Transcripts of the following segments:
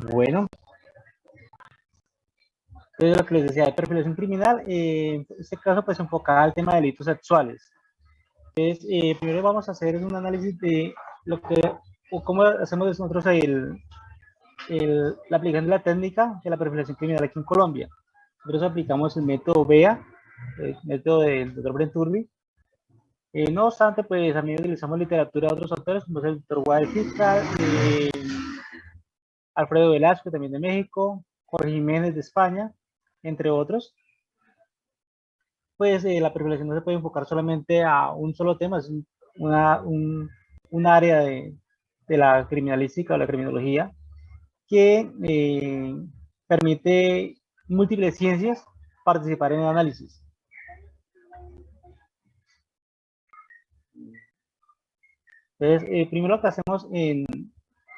Bueno, entonces lo que les decía de perfilación criminal, en este caso pues enfocada al tema de delitos sexuales. Entonces, primero vamos a hacer un análisis de lo que, o cómo hacemos nosotros la aplicación de la técnica de la perfilación criminal aquí en Colombia. Nosotros aplicamos el método BEA, el método del doctor Brenturbi. No obstante, pues también utilizamos literatura de otros autores, como es el doctor Guadalupe Fiscal, Alfredo Velasco, también de México, Jorge Jiménez de España, entre otros. Pues la perfilación no se puede enfocar solamente a un solo tema, es un área de la criminalística o la criminología que permite múltiples ciencias participar en el análisis. Entonces, primero lo que hacemos en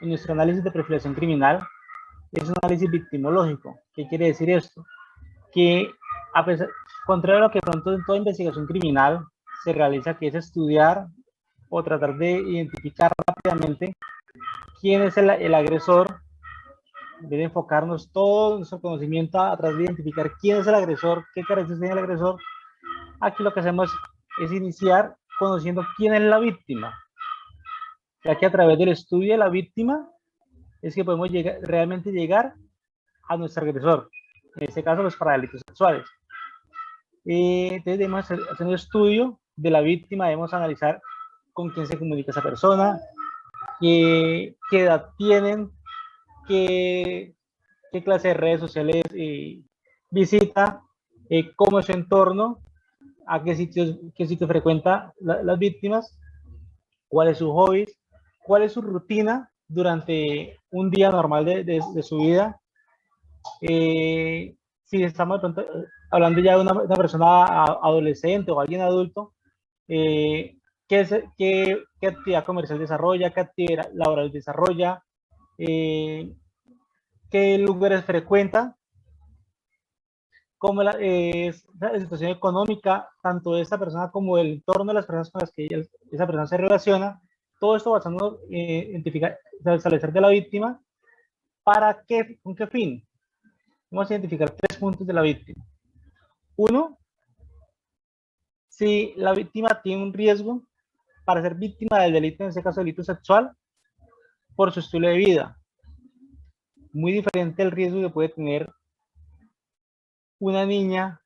nuestro análisis de perfilación criminal es un análisis victimológico. ¿Qué quiere decir esto? Que a pesar, contrario a lo que pronto en toda investigación criminal se realiza, que es estudiar o tratar de identificar rápidamente quién es el agresor, en vez de enfocarnos todo nuestro conocimiento a través de identificar quién es el agresor, qué características tiene el agresor, aquí lo que hacemos es iniciar conociendo quién es la víctima, ya que a través del estudio de la víctima es que podemos realmente llegar a nuestro agresor, en este caso pues para delitos sexuales. Entonces debemos hacer un estudio de la víctima, debemos analizar con quién se comunica esa persona, qué edad tienen, qué clase de redes sociales visita, cómo es su entorno, a qué sitio frecuenta las víctimas, cuáles sus hobbies, cuál es su rutina durante un día normal de su vida. Si estamos de pronto hablando ya de una persona adolescente o alguien adulto, qué actividad comercial desarrolla, qué actividad laboral desarrolla, qué lugares frecuenta, cómo es la situación económica, tanto de esta persona como el entorno de las personas con las que esa persona se relaciona. Todo esto basando en identificar, establecer de la víctima, ¿para qué? ¿Con qué fin? Vamos a identificar 3 puntos de la víctima. Uno, si la víctima tiene un riesgo para ser víctima del delito, en este caso delito sexual, por su estilo de vida. Muy diferente el riesgo que puede tener una niña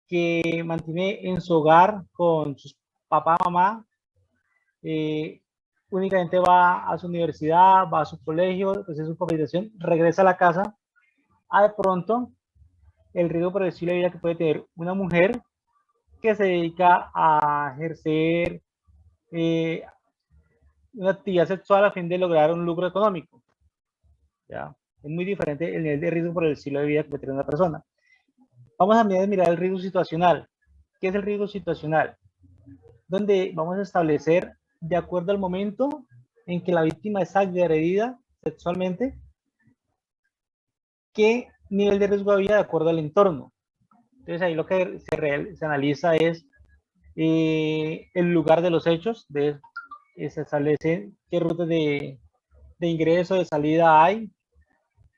que mantiene en su hogar con sus papá, mamá, únicamente va a su universidad, va a su colegio, pues es su capacitación, regresa a la casa, de pronto el riesgo por el estilo de vida que puede tener una mujer que se dedica a ejercer una actividad sexual a fin de lograr un lucro económico. ¿Ya? Es muy diferente el nivel de riesgo por el estilo de vida que puede tener una persona. Vamos a mirar el riesgo situacional. ¿Qué es el riesgo situacional? Donde vamos a establecer, de acuerdo al momento en que la víctima es agredida sexualmente, qué nivel de riesgo había de acuerdo al entorno. Entonces ahí lo que se analiza es el lugar de los hechos, se establece qué rutas de ingreso, de salida hay,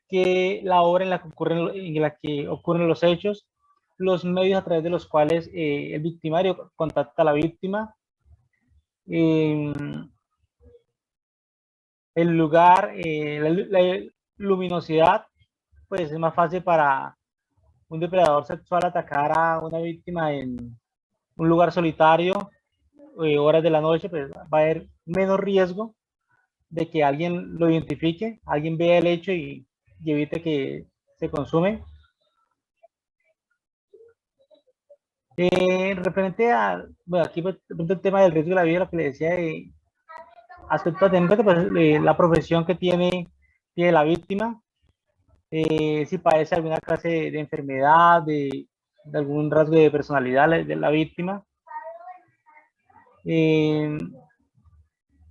que la hora en la que ocurren los hechos, los medios a través de los cuales el victimario contacta a la víctima, el lugar, la luminosidad, pues es más fácil para un depredador sexual atacar a una víctima en un lugar solitario, horas de la noche, pues va a haber menos riesgo de que alguien lo identifique, alguien vea el hecho y evite que se consume. Referente a, bueno, aquí el tema del riesgo de la vida, lo que le decía, aspecto a tener, pues, la profesión que tiene la víctima, si padece alguna clase de enfermedad, de algún rasgo de personalidad de la víctima.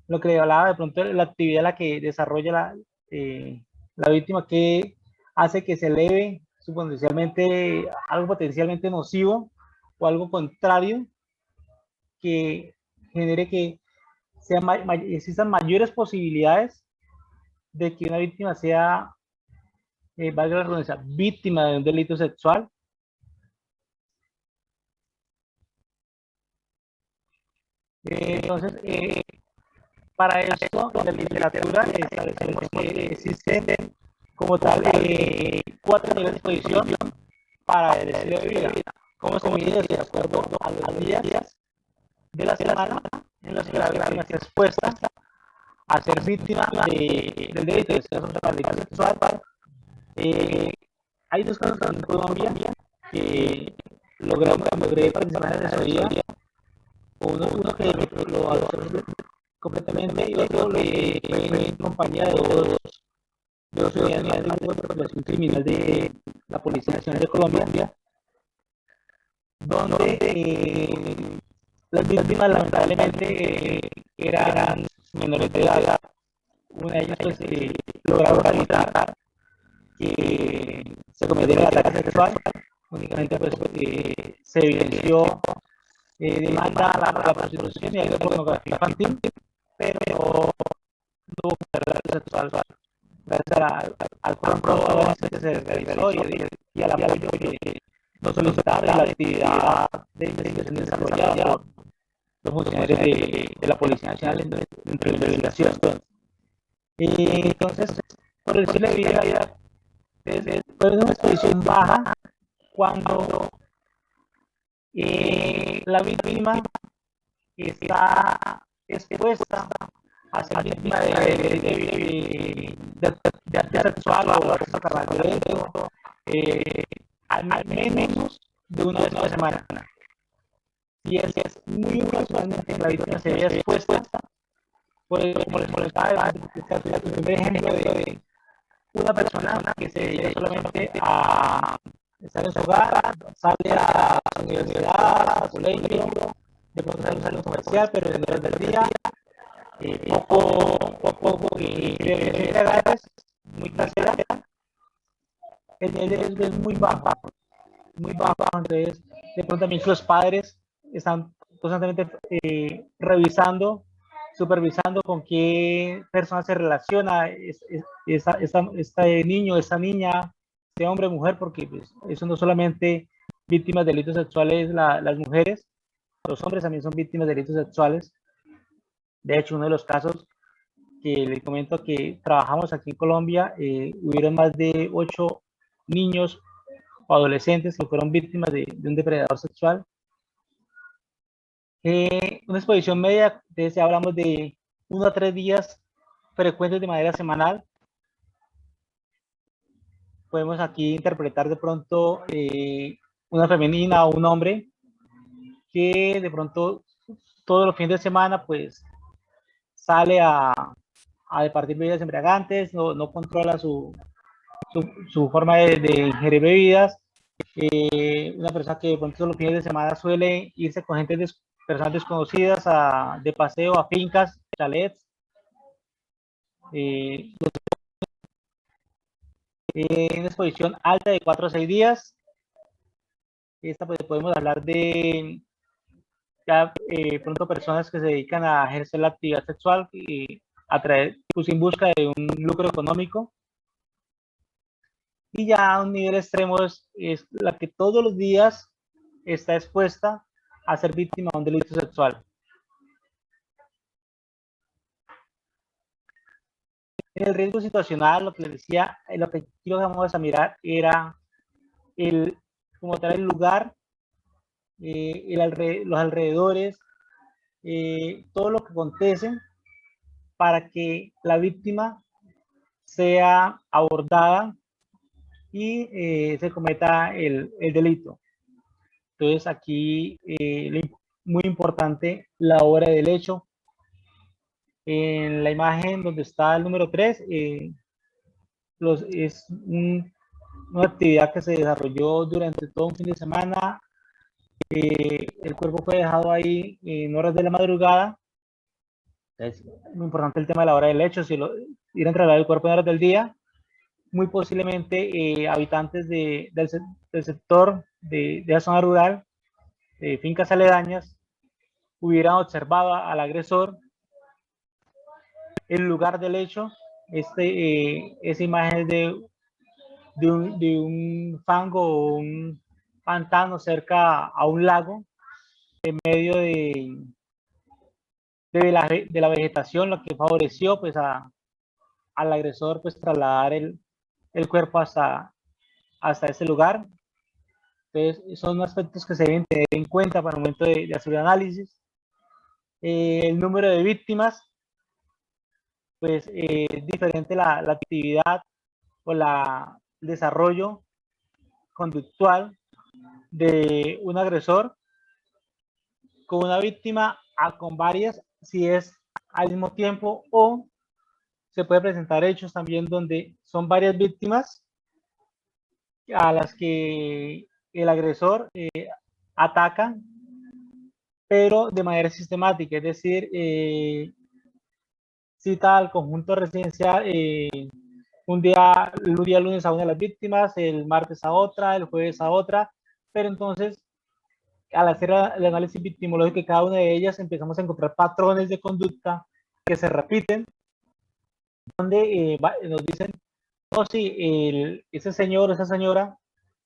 Lo que le hablaba de pronto, la actividad la que desarrolla la víctima, que hace que se eleve potencialmente, algo potencialmente nocivo o algo contrario que genere que existan mayores posibilidades de que una víctima sea valga la redundancia, víctima de un delito sexual. Entonces, para esto, en la literatura establecemos que existen como tal 4 niveles de exposición para el estilo de vida. ¿Cómo se mide? De acuerdo a los días de la semana en los que la víctima está expuesta a ser víctima del delito, de ser delito sexual. Hay 2 casos en Colombia que logré participar en esa vida. Uno que lo adoptó completamente y otro fue en compañía de dos unidades más del grupo de investigación criminal de la Policía Nacional de Colombia, donde las víctimas lamentablemente eran menores de edad. Una de ellas pues lograron evitar que se cometiera el ataque sexual. Únicamente pues se evidenció demanda a la prostitución y a la pornografía infantil, pero no hubo relación sexual. Gracias al pronto avance que se realizó y al apoyo que nos solicitaba la actividad de investigación desarrollada por los funcionarios de la Policía Nacional dentro de la investigación. Entonces, por decirle vida, fue una exposición baja cuando la víctima está expuesta a ser víctima de acto sexual o acoso carnal violento al menos de una vez a la semana. Si es muy usualmente la víctima se ve expuesta, como les molestaba, el primer ejemplo de una persona que se dedica solamente a estar en su hogar, sale a la universidad, a colegio, de pronto sale un salón comercial, pero en horas del día, poco muy casera, el nivel es muy bajo, entonces de pronto también los padres están constantemente revisando, supervisando con qué persona se relaciona este niño, esta niña, este hombre, mujer, porque pues, eso no solamente víctimas de delitos sexuales las mujeres, los hombres también son víctimas de delitos sexuales. De hecho, uno de los casos que les comento que trabajamos aquí en Colombia, hubieron más de 8 niños o adolescentes que fueron víctimas de un depredador sexual. Una exposición media, entonces hablamos de 1 a 3 días frecuentes de manera semanal. Podemos aquí interpretar de pronto una femenina o un hombre que de pronto todos los fines de semana pues sale a departir bebidas embriagantes, no controla su forma de ingerir bebidas. Una persona que de pronto todos los fines de semana suele irse con personas desconocidas de paseo a fincas, chalets. Una exposición alta de 4 a 6 días. Esta pues, podemos hablar de ya pronto personas que se dedican a ejercer la actividad sexual y pues en busca de un lucro económico. Y ya a un nivel extremo es la que todos los días está expuesta a ser víctima de un delito sexual. En el riesgo situacional, lo que les decía, lo que quiero vamos a mirar era como tal el lugar, los alrededores, todo lo que acontece para que la víctima sea abordada y se cometa el delito. Entonces aquí muy importante la hora del hecho. En la imagen donde está el número 3, es una actividad que se desarrolló durante todo un fin de semana. El cuerpo fue dejado ahí en horas de la madrugada. Es muy importante el tema de la hora del hecho. Si ir a entregar el cuerpo en horas del día, muy posiblemente habitantes del sector de la zona rural, de fincas aledañas, hubieran observado al agresor el lugar del hecho. Esa imagen es de de un fango o un pantano cerca a un lago en medio de la vegetación, lo que favoreció pues al agresor pues trasladar el cuerpo hasta ese lugar. Entonces, son aspectos que se deben tener en cuenta para el momento de hacer el análisis. El número de víctimas, pues es diferente la actividad o el desarrollo conductual de un agresor con una víctima a con varias, si es al mismo tiempo, o se puede presentar hechos también donde son varias víctimas a las que el agresor ataca, pero de manera sistemática, es decir, cita al conjunto residencial un día lunes a una de las víctimas, el martes a otra, el jueves a otra, pero entonces al hacer el análisis victimológico de cada una de ellas empezamos a encontrar patrones de conducta que se repiten, donde nos dicen, no, sí, ese señor o esa señora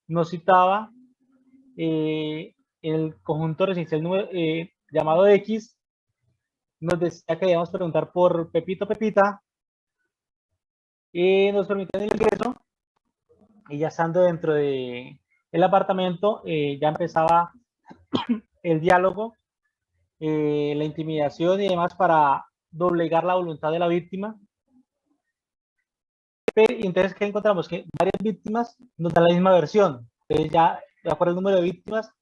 nos citaba el conjunto residencial llamado X, nos decía que debíamos preguntar por Pepito Pepita, y nos permitían el ingreso, y ya estando dentro del apartamento, ya empezaba el diálogo, la intimidación y demás para doblegar la voluntad de la víctima. Y entonces, ¿qué encontramos? Que varias víctimas nos dan la misma versión. Entonces, ya de acuerdo al número de víctimas,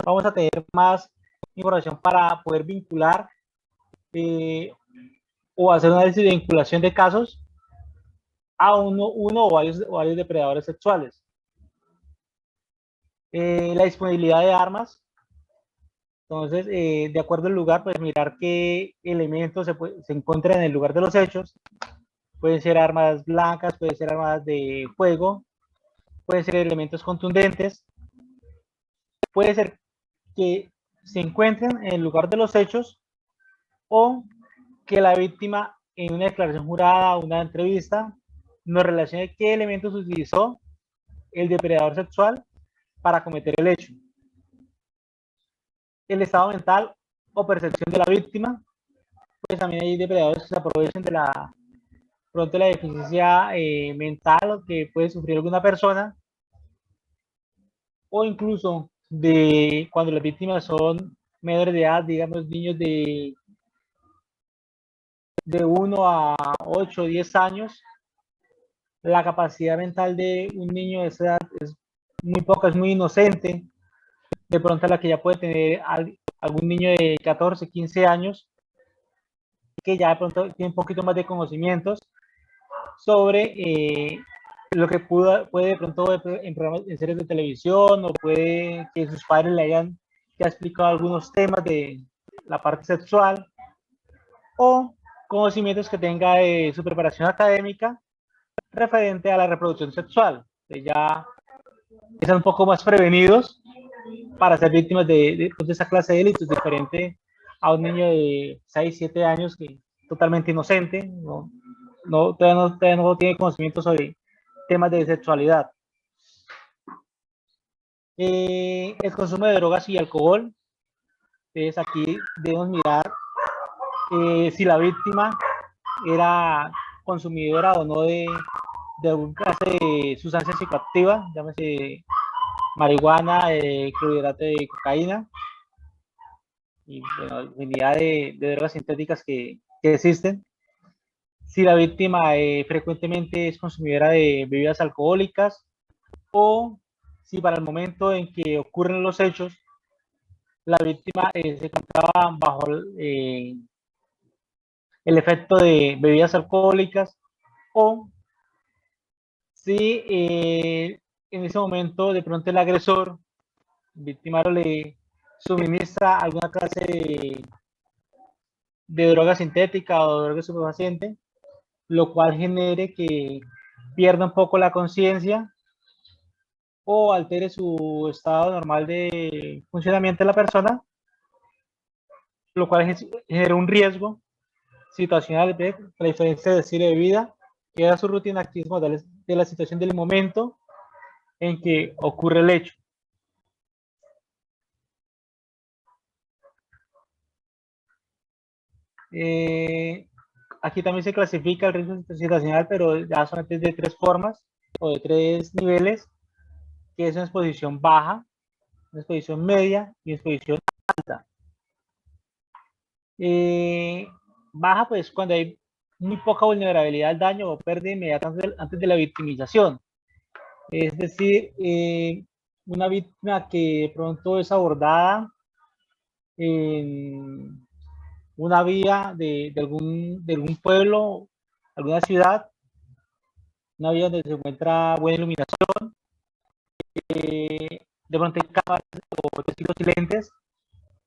vamos a tener más información para poder vincular o hacer una análisis de vinculación de casos a uno o varios depredadores sexuales. La disponibilidad de armas. Entonces, de acuerdo al lugar, pues mirar qué elementos se encuentran en el lugar de los hechos. Pueden ser armas blancas, pueden ser armas de fuego, pueden ser elementos contundentes. Puede ser que se encuentren en el lugar de los hechos o que la víctima en una declaración jurada o una entrevista nos relacione qué elementos utilizó el depredador sexual para cometer el hecho. El estado mental o percepción de la víctima, pues también hay depredadores que se aprovechan de la deficiencia mental que puede sufrir alguna persona, o incluso de cuando las víctimas son menores de edad, digamos niños de 1 a 8 o 10 años, la capacidad mental de un niño de esa edad es muy poca, es muy inocente, de pronto la que ya puede tener algún niño de 14, 15 años, que ya de pronto tiene un poquito más de conocimientos sobre lo que puede de pronto en series de televisión, o puede que sus padres le hayan ya explicado algunos temas de la parte sexual, o conocimientos que tenga de su preparación académica referente a la reproducción sexual. Ya están un poco más prevenidos para ser víctimas de esa clase de delitos, diferente a un niño de 6, 7 años que totalmente inocente, todavía no tiene conocimiento sobre temas de sexualidad. El consumo de drogas y alcohol. Entonces aquí debemos mirar si la víctima era consumidora o no de alguna clase de sustancia psicoactiva, llámese marihuana, clorhidrato de cocaína y bueno, infinidad de drogas sintéticas que existen. Si la víctima frecuentemente es consumidora de bebidas alcohólicas, o si para el momento en que ocurren los hechos la víctima se encontraba bajo el efecto de bebidas alcohólicas, o si en ese momento de pronto el agresor, el victimario, le suministra alguna clase de droga sintética o droga estupefaciente, lo cual genere que pierda un poco la conciencia o altere su estado normal de funcionamiento de la persona, lo cual genera un riesgo situacional de la diferencia de estilo de vida, que era su rutina de actividades de la situación del momento en que ocurre el hecho. Aquí también se clasifica el riesgo situacional, pero ya solamente de 3 formas o de 3 niveles, que es una exposición baja, una exposición media y una exposición alta. Baja, pues cuando hay muy poca vulnerabilidad al daño o pérdida inmediata antes de la victimización. Es decir, una víctima que de pronto es abordada en una vía de algún pueblo, alguna ciudad, una vía donde se encuentra buena iluminación, de pronto hay cámaras o testigos silentes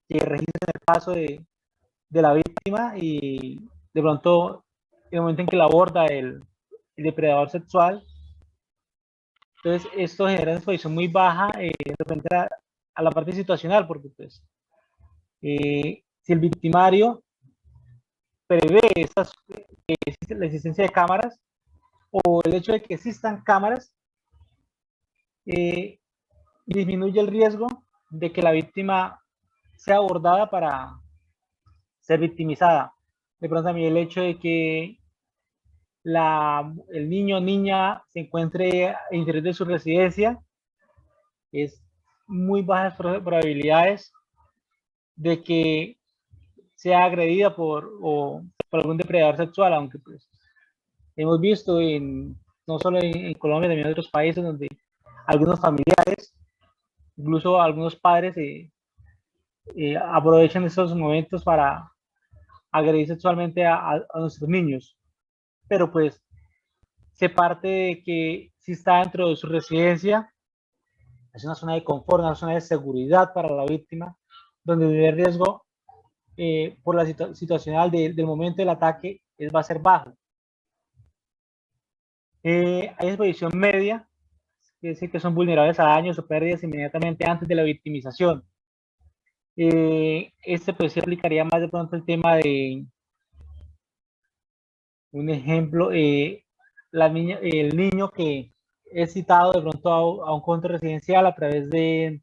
que registran el paso de la víctima y de pronto en el momento en que la aborda el depredador sexual. Entonces esto genera una exposición muy baja de repente a la parte situacional, porque pues si el victimario prevé la existencia de cámaras o el hecho de que existan cámaras, disminuye el riesgo de que la víctima sea abordada para ser victimizada. De pronto también el hecho de que el niño o niña se encuentre en interior de su residencia, es muy bajas probabilidades de que sea agredida por algún depredador sexual, aunque pues hemos visto no solo en Colombia, también en otros países donde algunos familiares, incluso algunos padres aprovechan estos momentos para agredir sexualmente a nuestros niños. Pero pues se parte de que si está dentro de su residencia, es una zona de confort, una zona de seguridad para la víctima, donde el riesgo por la situacional del momento del ataque va a ser bajo. Hay exposición media, que decir que son vulnerables a daños o pérdidas inmediatamente antes de la victimización. Pues se aplicaría más de pronto el tema de un ejemplo, el niño que es citado de pronto a un control residencial a través de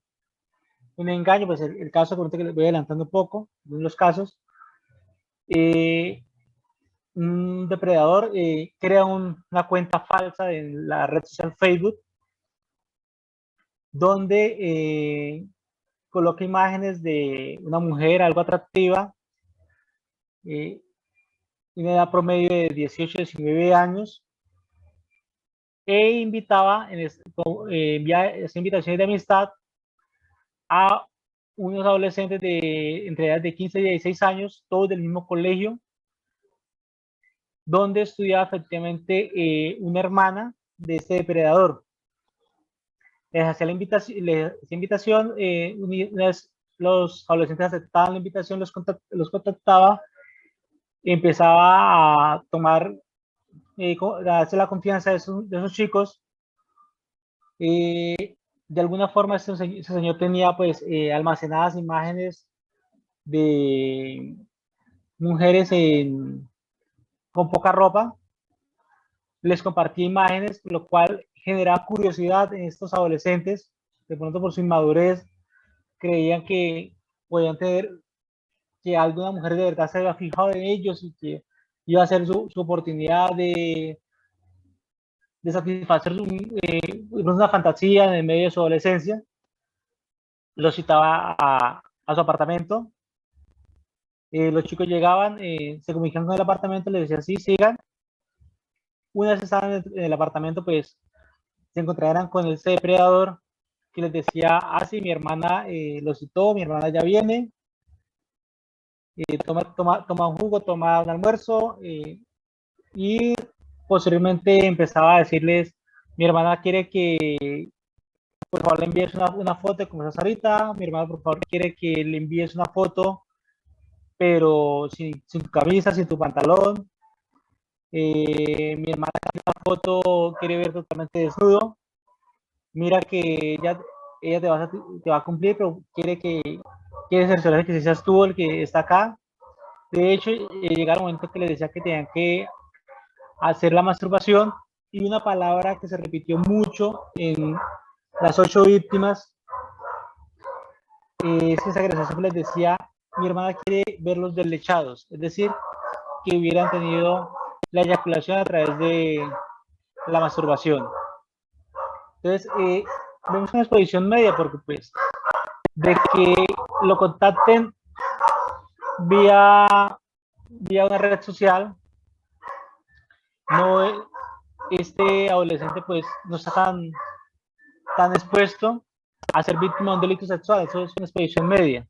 un engaño, pues el caso que les voy adelantando un poco, en los casos, un depredador crea una cuenta falsa en la red social Facebook, donde coloca imágenes de una mujer algo atractiva, una edad promedio de 18 a 19 años, e invitaba, enviaba invitaciones de amistad a unos adolescentes entre edad de 15 y 16 años, todos del mismo colegio, donde estudiaba efectivamente una hermana de este depredador. Les hacía la invitación, los adolescentes aceptaban la invitación, los contactaba, empezaba a tomar, a hacer la confianza de esos chicos. De alguna forma ese señor tenía pues almacenadas imágenes de mujeres con poca ropa, les compartía imágenes, lo cual generaba curiosidad en estos adolescentes, de pronto por su inmadurez, creían que podían tener, que alguna mujer de verdad se había fijado en ellos y que iba a ser su oportunidad de satisfacer una fantasía en medio de su adolescencia. Los citaba a su apartamento. Los chicos llegaban, se comunicaban con el apartamento, les decían sí, sigan. Una vez estaban en el apartamento, pues se encontraran con ese depredador que les decía, ah, sí, mi hermana lo citó, mi hermana ya viene, toma un jugo, toma un almuerzo, y posteriormente empezaba a decirles, mi hermana quiere que por favor le envíes una foto como estás ahorita, mi hermana por favor quiere que le envíes una foto, pero sin tu camisa, sin tu pantalón, mi hermana quiere una foto, quiere ver totalmente desnudo, mira que ella te va a cumplir, pero quiere cerciorarse que si seas tú el que está acá. De hecho, llega el momento que les decía que tenían que hacer la masturbación y una palabra que se repitió mucho en las 8 víctimas es que esa agresión siempre les decía, mi hermana quiere verlos deslechados, es decir, que hubieran tenido la eyaculación a través de la masturbación. Entonces, vemos una exposición media porque pues de que lo contacten vía una red social, no, este adolescente pues no está tan expuesto a ser víctima de un delito sexual. Eso es una exposición media.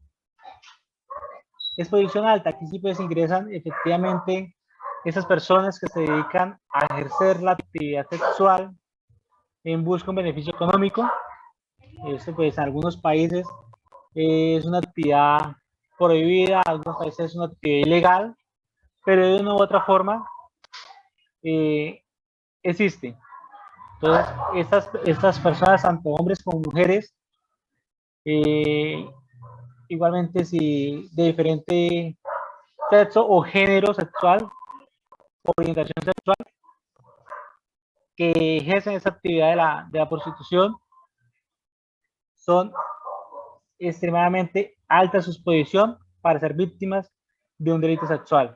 Exposición alta, aquí sí pues ingresan efectivamente esas personas que se dedican a ejercer la actividad sexual en busca de un beneficio económico. Esto pues en algunos países es una actividad prohibida, en algunos países es una actividad ilegal, pero de una u otra forma existe. Entonces, estas personas, tanto hombres como mujeres, igualmente si de diferente sexo o género sexual, orientación sexual, que ejercen esa actividad de la prostitución, son extremadamente alta su exposición para ser víctimas de un delito sexual.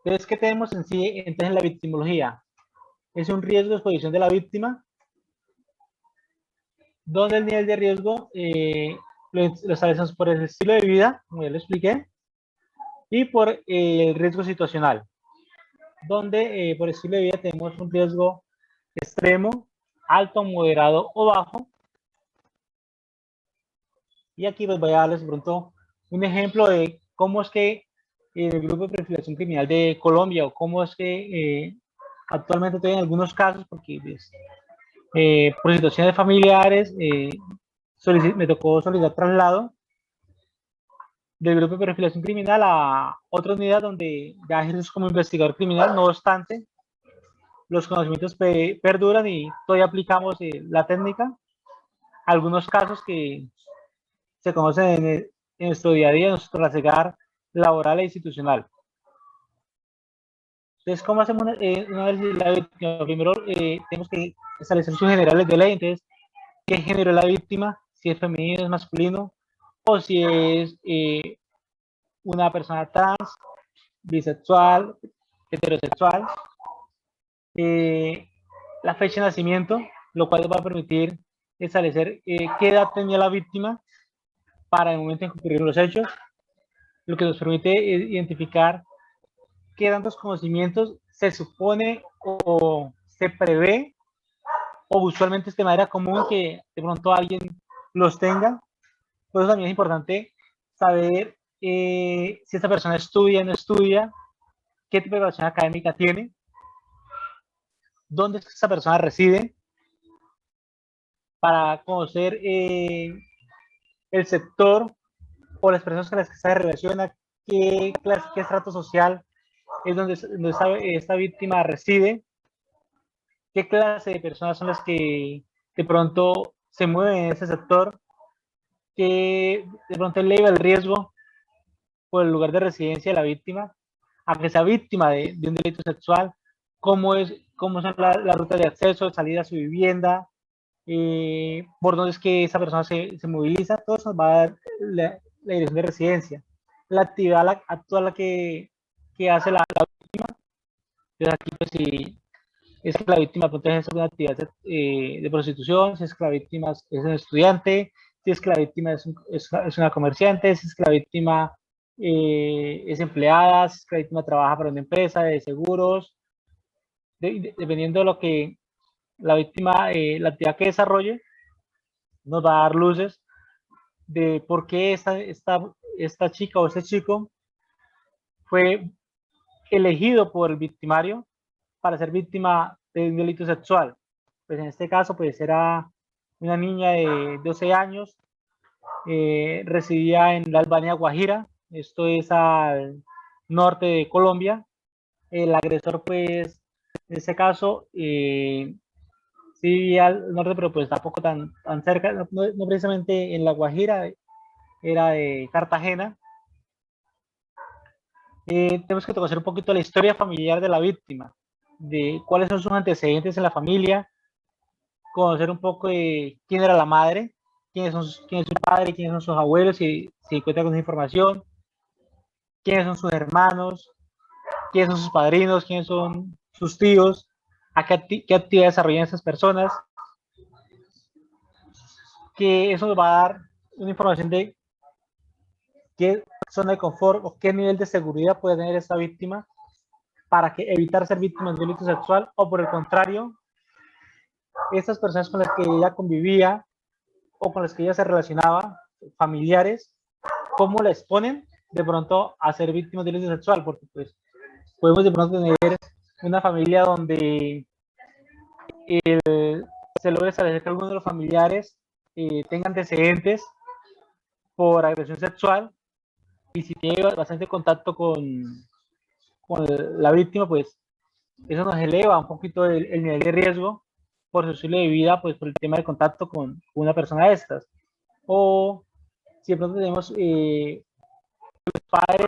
Entonces, ¿qué tenemos en sí entonces en la victimología? Es un riesgo de exposición de la víctima, donde el nivel de riesgo lo establecemos por el estilo de vida, como ya lo expliqué, y por el riesgo situacional, donde por estilo de vida tenemos un riesgo extremo, alto, moderado o bajo. Y aquí les voy a darles pronto un ejemplo de cómo es que el Grupo de Perfilación Criminal de Colombia, o cómo es que actualmente estoy en algunos casos, porque pues, por situaciones familiares me tocó solicitar traslado del Grupo de Perfilación Criminal a otra unidad donde ya ejerces como investigador criminal. No obstante, los conocimientos perduran y todavía aplicamos la técnica. Algunos casos que se conocen en nuestro día a día, en nuestro trasegar laboral e institucional. Entonces, ¿cómo hacemos un análisis de la víctima? Primero, tenemos que establecer sus generales de ley. Entonces, ¿qué género es la víctima? Si es femenino, es masculino, o si es una persona trans, bisexual, heterosexual. La fecha de nacimiento, lo cual va a permitir establecer qué edad tenía la víctima para el momento en que ocurrieron los hechos, lo que nos permite identificar qué tantos conocimientos se supone o se prevé, o usualmente es de manera común que de pronto alguien los tenga. Por eso también es importante saber si esta persona estudia o no estudia, qué tipo de preparación académica tiene, dónde es que esta persona reside, para conocer el sector o las personas con las que se relaciona, qué estrato social es donde esta víctima reside, qué clase de personas son las que de pronto se mueven en ese sector, que de pronto eleva el riesgo por el lugar de residencia de la víctima, a que sea víctima de un delito sexual, cómo son las rutas de acceso, de salida a su vivienda, por dónde es que esa persona se moviliza. Todo eso nos va a dar la dirección de residencia, la actividad actual que hace la víctima. Entonces aquí pues si es que la víctima es una actividad de prostitución, si es que la víctima es un estudiante, si es que la víctima es una comerciante, si es que la víctima es empleada, si es que la víctima trabaja para una empresa de seguros, dependiendo de lo que la víctima, la actividad que desarrolle, nos va a dar luces de por qué esta chica o este chico fue elegido por el victimario para ser víctima de un delito sexual. Pues en este caso, pues era una niña de 12 años, residía en la Albania Guajira, esto es al norte de Colombia. El agresor, pues, en este caso, sí vivía al norte, pero pues tampoco tan cerca, no precisamente en la Guajira, era de Cartagena. tenemos que conocer un poquito la historia familiar de la víctima, de cuáles son sus antecedentes en la familia, conocer un poco de quién era la madre, quién es su padre, quiénes son sus abuelos, si cuenta con esa información, quiénes son sus hermanos, quiénes son sus padrinos, quiénes son sus tíos, qué actividades desarrollan esas personas, que eso nos va a dar una información de qué zona de confort o qué nivel de seguridad puede tener esta víctima para que evitar ser víctima de un delito sexual, o por el contrario, estas personas con las que ella convivía o con las que ella se relacionaba, familiares, cómo la exponen de pronto a ser víctimas de delito sexual, porque pues podemos de pronto tener una familia donde se logra establecer que algunos de los familiares tengan antecedentes por agresión sexual, y si tiene bastante contacto con la víctima, pues eso nos eleva un poquito el nivel de riesgo por su estilo de vida, pues por el tema de contacto con una persona de estas. O si de pronto tenemos padres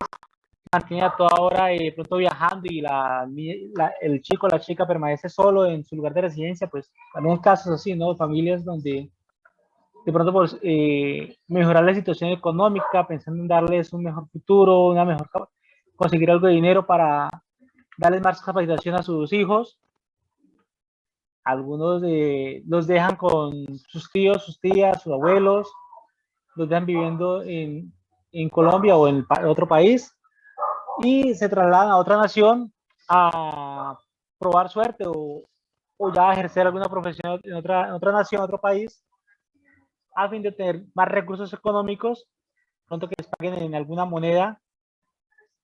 mantienen a toda hora pronto viajando y el chico o la chica permanece solo en su lugar de residencia, pues también hay casos así, ¿no? Familias donde de pronto por mejorar la situación económica, pensando en darles un mejor futuro, conseguir algo de dinero para darles más capacitación a sus hijos. Algunos los dejan con sus tíos, sus tías, sus abuelos, los dejan viviendo en Colombia o en otro país y se trasladan a otra nación a probar suerte o ya ejercer alguna profesión en otra nación, otro país, a fin de tener más recursos económicos, pronto que les paguen en alguna moneda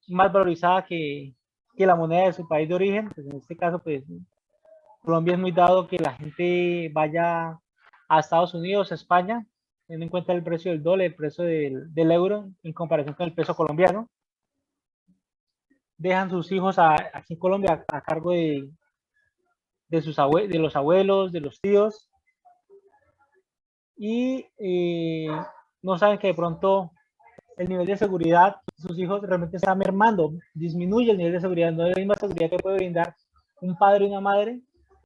más valorizada que la moneda de su país de origen. Pues en este caso, pues Colombia es muy dado que la gente vaya a Estados Unidos, a España, teniendo en cuenta el precio del dólar, el precio del euro en comparación con el peso colombiano. Dejan sus hijos aquí en Colombia a cargo de los abuelos, de los tíos, y no saben que de pronto el nivel de seguridad de sus hijos realmente está mermando, disminuye el nivel de seguridad, no es la misma seguridad que puede brindar un padre y una madre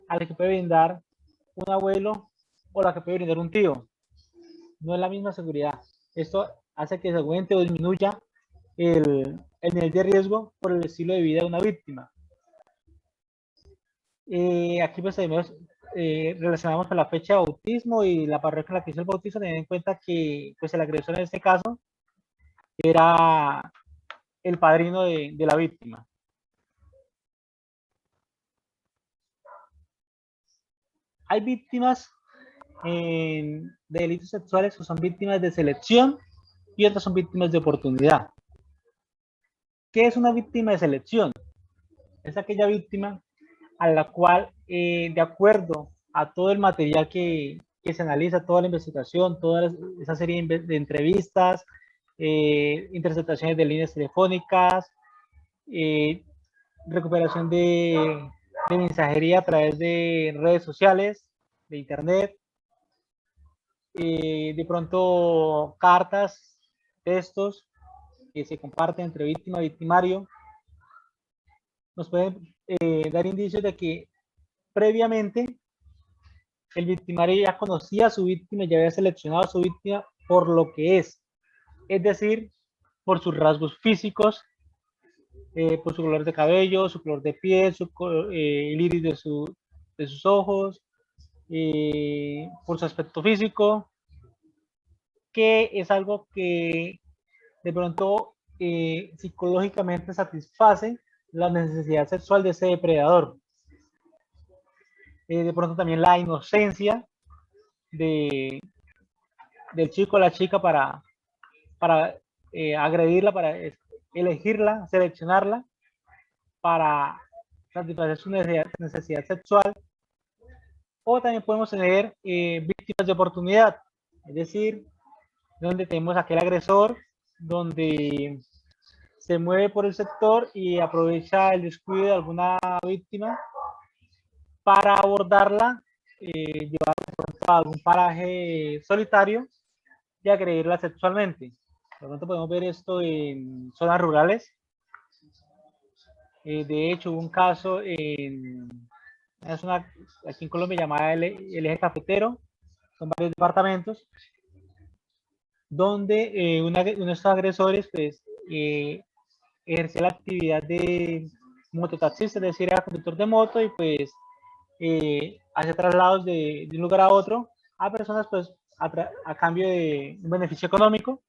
a la que puede brindar un abuelo o la que puede brindar un tío. No es la misma seguridad. Esto hace que se aumente o disminuya el nivel de riesgo por el estilo de vida de una víctima. Aquí pues tenemos, relacionamos con la fecha de bautismo y la parroquia en la que hizo el bautizo, teniendo en cuenta que pues el agresor en este caso era el padrino de la víctima. Hay víctimas de delitos sexuales que son víctimas de selección y otras son víctimas de oportunidad. ¿Qué es una víctima de selección? Es aquella víctima a la cual, de acuerdo a todo el material que se analiza, toda la investigación, toda esa serie de entrevistas, interceptaciones de líneas telefónicas, recuperación de mensajería a través de redes sociales, de internet, de pronto cartas, textos que se comparten entre víctima y victimario, nos pueden dar indicios de que previamente el victimario ya conocía a su víctima, ya había seleccionado a su víctima por lo que es decir, por sus rasgos físicos, por su color de cabello, su color de piel, el iris de sus ojos, por su aspecto físico, que es algo que de pronto psicológicamente satisface la necesidad sexual de ese depredador. De pronto también la inocencia de, del chico o la chica para agredirla, para elegirla, seleccionarla, para satisfacer su necesidad sexual. O también podemos tener víctimas de oportunidad, es decir, donde tenemos aquel agresor, donde se mueve por el sector y aprovecha el descuido de alguna víctima para abordarla, llevarla a algún paraje solitario y agredirla sexualmente. Por lo tanto, podemos ver esto en zonas rurales, De hecho, hubo un caso en una zona aquí en Colombia llamada el Eje Cafetero, son varios departamentos, donde uno de estos agresores pues, ejercía la actividad de mototaxista, es decir, era conductor de moto y pues hacía traslados de un lugar a otro a personas pues a cambio de un beneficio económico.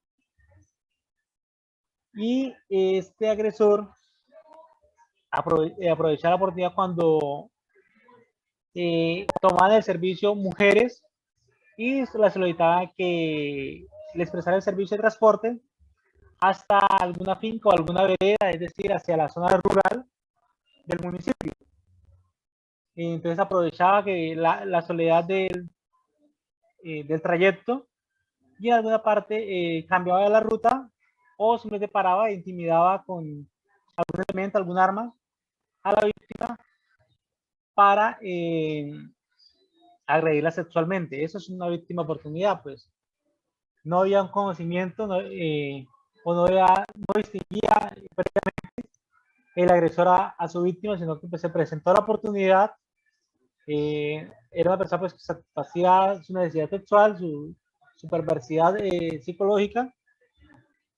Y este agresor aprovechaba la oportunidad cuando tomaban el servicio mujeres y les solicitaba que les prestara el servicio de transporte hasta alguna finca o alguna vereda, es decir, hacia la zona rural del municipio. Entonces aprovechaba que la soledad del trayecto y en alguna parte cambiaba de la ruta o simplemente paraba e intimidaba con algún elemento, algún arma a la víctima para agredirla sexualmente. Eso es una víctima oportunidad, pues no había un conocimiento o no distinguía el agresor a su víctima, sino que pues, se presentó la oportunidad. Era una persona pues, que satisfacía su necesidad sexual, su perversidad psicológica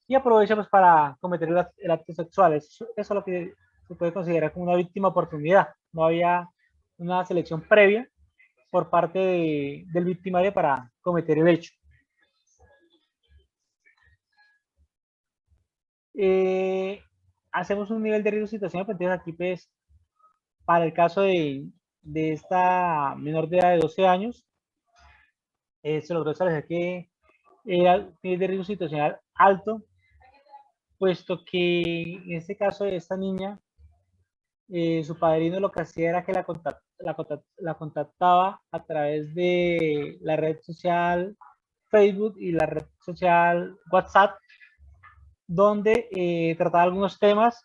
y aprovecha pues, para cometer el acto sexual. Eso es lo que se puede considerar como una víctima oportunidad. No había una selección previa por parte del victimario para cometer el hecho. Hacemos un nivel de riesgo situación, pues entonces aquí pues para el caso de esta menor de edad de 12 años, se logró establecer que era un nivel de riesgo situacional alto, puesto que en este caso de esta niña, su padrino lo que hacía era que la contactaba a través de la red social Facebook y la red social WhatsApp, donde trataba algunos temas,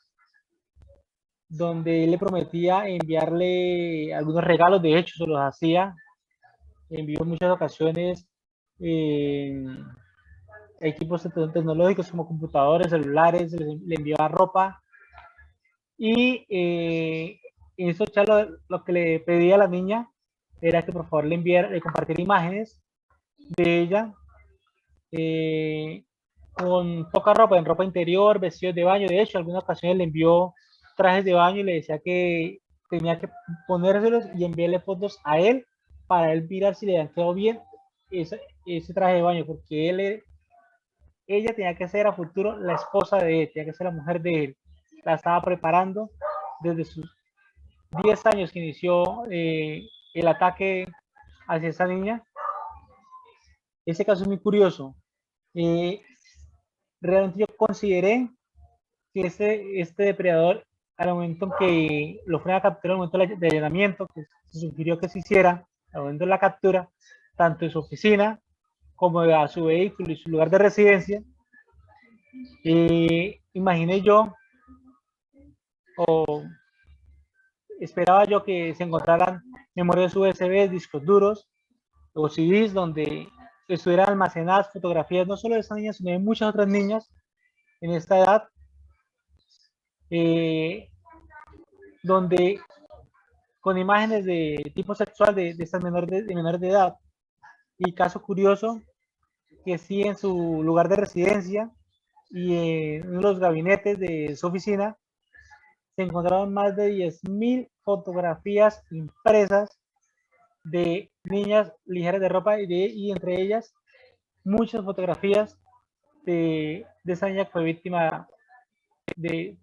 donde él le prometía enviarle algunos regalos, de hecho se los hacía, envió en muchas ocasiones eh, equipos tecnológicos como computadores, celulares, le enviaba ropa y en esos chats lo que le pedía a la niña era que por favor le compartiera imágenes de ella con poca ropa, en ropa interior, vestidos de baño. De hecho, en algunas ocasiones le envió trajes de baño y le decía que tenía que ponérselos y enviarle fotos a él para él mirar si le habían quedado bien ese traje de baño, porque ella tenía que ser a futuro la esposa de él, tenía que ser la mujer de él. La estaba preparando desde sus 10 años que inició el ataque hacia esa niña. Ese caso es muy curioso. Eh, Realmente yo consideré que este depredador, al momento en que lo fueron a capturar, al momento de allanamiento, que se sugirió que se hiciera, al momento de la captura, tanto en su oficina como a su vehículo y su lugar de residencia, imaginé yo o esperaba yo que se encontraran memorias USB, discos duros o CDs donde estuvieran almacenadas fotografías no solo de esta niña, sino de muchas otras niñas en esta edad, eh, donde con imágenes de tipo sexual de estas menores de edad. Y caso curioso, que sí en su lugar de residencia y en los gabinetes de su oficina se encontraron más de 10.000 fotografías impresas de niñas ligeras de ropa y entre ellas muchas fotografías de esa niña que fue víctima de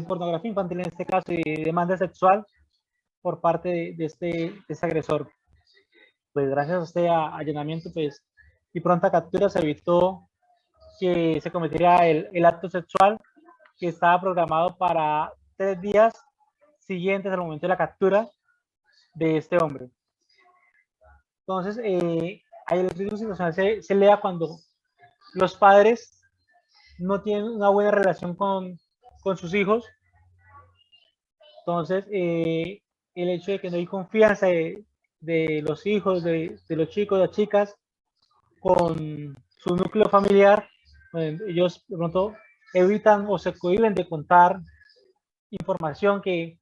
pornografía infantil en este caso y de demanda sexual por parte de este agresor. Pues gracias a este allanamiento pues, y pronta captura se evitó que se cometiera el acto sexual que estaba programado para 3 días siguientes al momento de la captura de este hombre. Entonces, el riesgo situacional se lea cuando los padres no tienen una buena relación con sus hijos. Entonces, el hecho de que no hay confianza de los hijos, de los chicos, de las chicas, con su núcleo familiar, ellos de pronto evitan o se cohiben de contar información que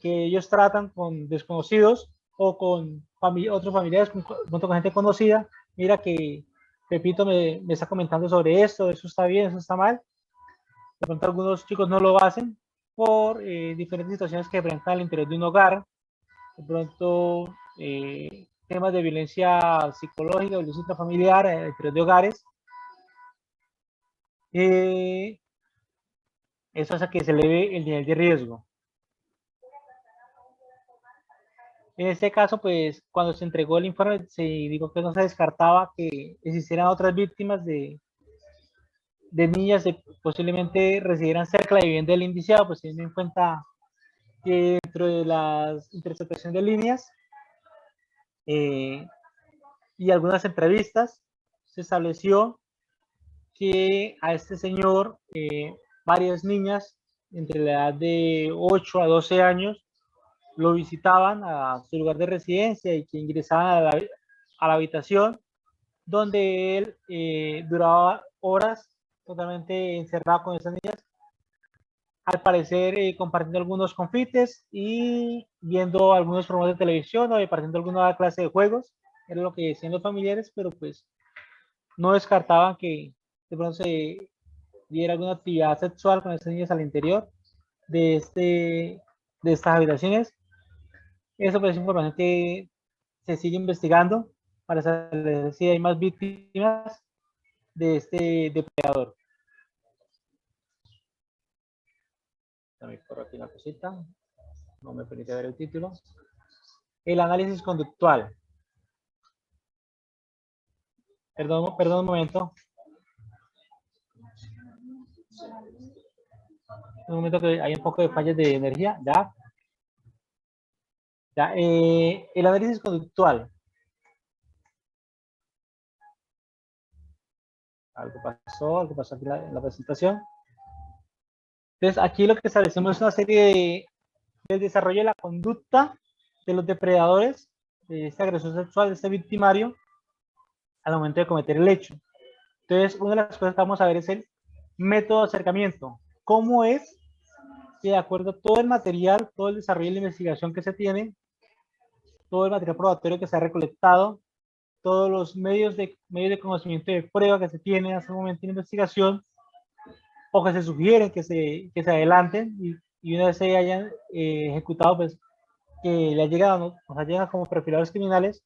ellos tratan con desconocidos o con otros familiares, junto con gente conocida. Mira que Pepito me está comentando sobre esto, eso está bien, eso está mal. De pronto algunos chicos no lo hacen por diferentes situaciones que enfrentan al interior de un hogar, de pronto temas de violencia psicológica, violencia intrafamiliar, al interior de hogares. Eso hace que se eleve el nivel de riesgo. En este caso, pues, cuando se entregó el informe, se dijo que no se descartaba que existieran otras víctimas de niñas que posiblemente residieran cerca de la vivienda del indiciado, pues teniendo en cuenta que dentro de las interceptaciones de líneas y algunas entrevistas, se estableció que a este señor, varias niñas entre la edad de 8 a 12 años, lo visitaban a su lugar de residencia y que ingresaban a la habitación donde él duraba horas totalmente encerrado con esas niñas, al parecer compartiendo algunos confites y viendo algunos programas de televisión o compartiendo alguna clase de juegos, era lo que decían los familiares, pero pues no descartaban que de pronto se diera alguna actividad sexual con esas niñas al interior de estas habitaciones. Eso pues es información que se sigue investigando para saber si hay más víctimas de este depredador. También por aquí una cosita, no me permite ver el título. El análisis conductual. Perdón un momento. Un momento que hay un poco de fallas de energía. Ya. El análisis conductual. Algo pasó aquí en la presentación. Entonces, aquí lo que establecemos es una serie del desarrollo de la conducta de los depredadores, de este agresor sexual, de este victimario, al momento de cometer el hecho. Entonces, una de las cosas que vamos a ver es el método de acercamiento. ¿Cómo es que de acuerdo a todo el material, todo el desarrollo de la investigación que se tiene, todo el material probatorio que se ha recolectado, todos los medios de conocimiento de prueba que se tiene hasta el momento de investigación, o que se sugieren que se adelanten y una vez se hayan ejecutado, pues que le ha llegado, ¿no? Nos ha llegado como perfiladores criminales.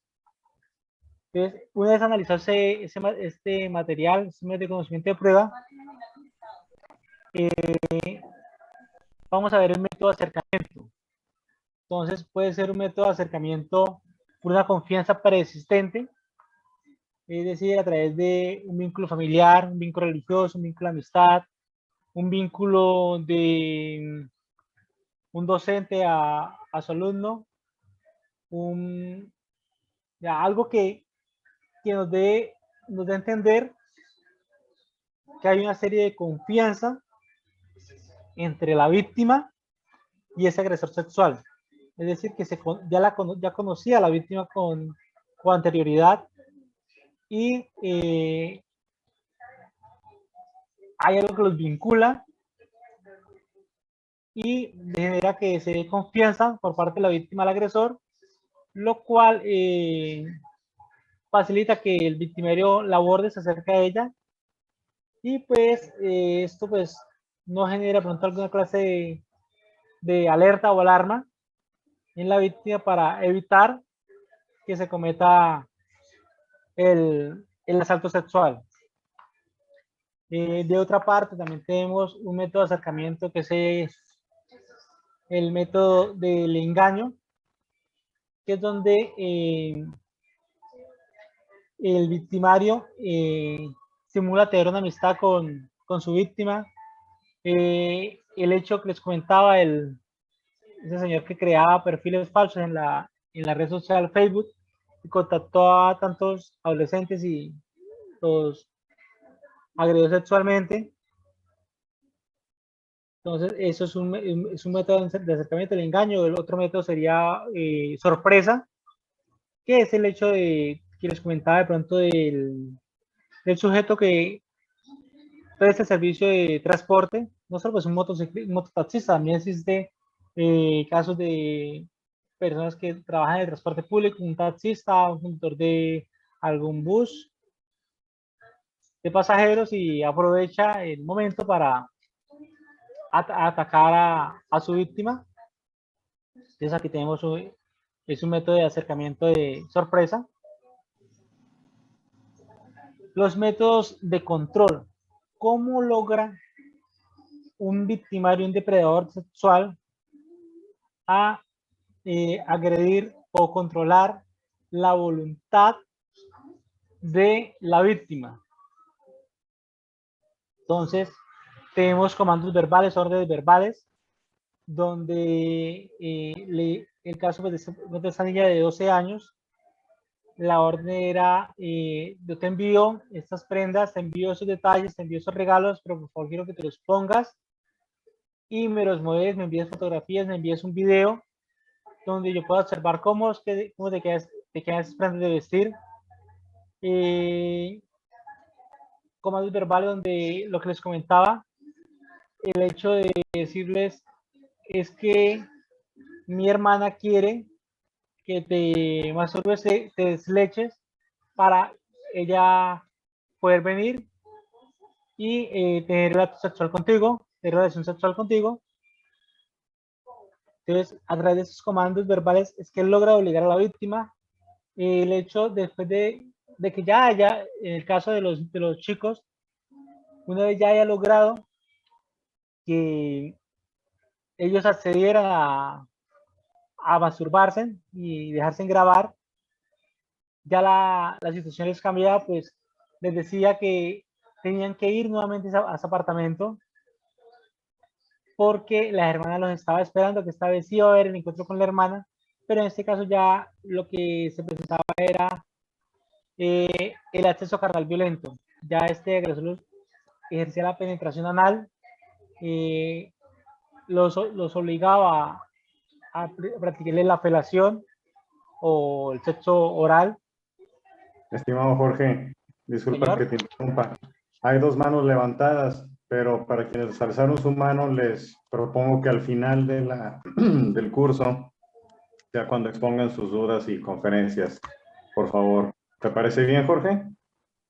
Entonces, una vez analizarse este material, este medio de conocimiento de prueba, vamos a ver el método de acercamiento. Entonces, puede ser un método de acercamiento por una confianza preexistente, es decir, a través de un vínculo familiar, un vínculo religioso, un vínculo de amistad, un vínculo de un docente a su alumno, algo que nos dé a entender que hay una serie de confianza entre la víctima y ese agresor sexual. Es decir, que ya conocía a la víctima con anterioridad y hay algo que los vincula y genera que se dé confianza por parte de la víctima al agresor, lo cual facilita que el victimario la aborde, se acerque a ella y pues esto pues no genera pronto alguna clase de alerta o alarma en la víctima para evitar que se cometa el asalto sexual. De otra parte, también tenemos un método de acercamiento que es el método del engaño, que es donde el victimario simula tener una amistad con su víctima. El hecho que les comentaba, ese señor que creaba perfiles falsos en la red social Facebook y contactó a tantos adolescentes y los agredió sexualmente. Entonces, eso es un método de acercamiento, el engaño. El otro método sería sorpresa, que es el hecho de que les comentaba de pronto del sujeto que presta servicio de transporte no solo pues un mototaxista, también existe casos de personas que trabajan en el transporte público, un taxista, un conductor de algún bus de pasajeros y aprovecha el momento para atacar a su víctima. Entonces aquí tenemos es un método de acercamiento de sorpresa. Los métodos de control. ¿Cómo logra un victimario, un depredador sexual a agredir o controlar la voluntad de la víctima? Entonces, tenemos comandos verbales, órdenes verbales, donde el caso pues, de esta niña de 12 años, la orden era, yo te envío estas prendas, te envío esos detalles, te envío esos regalos, pero por favor quiero que te los pongas y me los mueves, me envíes fotografías, me envíes un video donde yo pueda observar cómo te quedas esas prendas de vestir. Comandos verbales donde lo que les comentaba, el hecho de decirles es que mi hermana quiere que te masturbes, te desleches para ella poder venir y tener relación sexual contigo. Entonces, a través de esos comandos verbales es que él logra obligar a la víctima. El hecho después de que ya haya, en el caso de los chicos, una vez ya haya logrado que ellos accedieran a masturbarse y dejarse grabar, ya la situación les cambiaba, pues les decía que tenían que ir nuevamente a ese apartamento porque la hermana los estaba esperando, que esta vez sí iba a haber el encuentro con la hermana, pero en este caso ya lo que se presentaba era el acceso carnal violento. Ya este agresor ejercía la penetración anal, los obligaba a practicarle la felación o el sexo oral. Estimado Jorge, disculpa Señor. que te interrumpa. Hay dos manos levantadas, pero para quienes alzaron su mano, les propongo que al final del curso, ya cuando expongan sus dudas y conferencias, por favor. ¿Te parece bien, Jorge?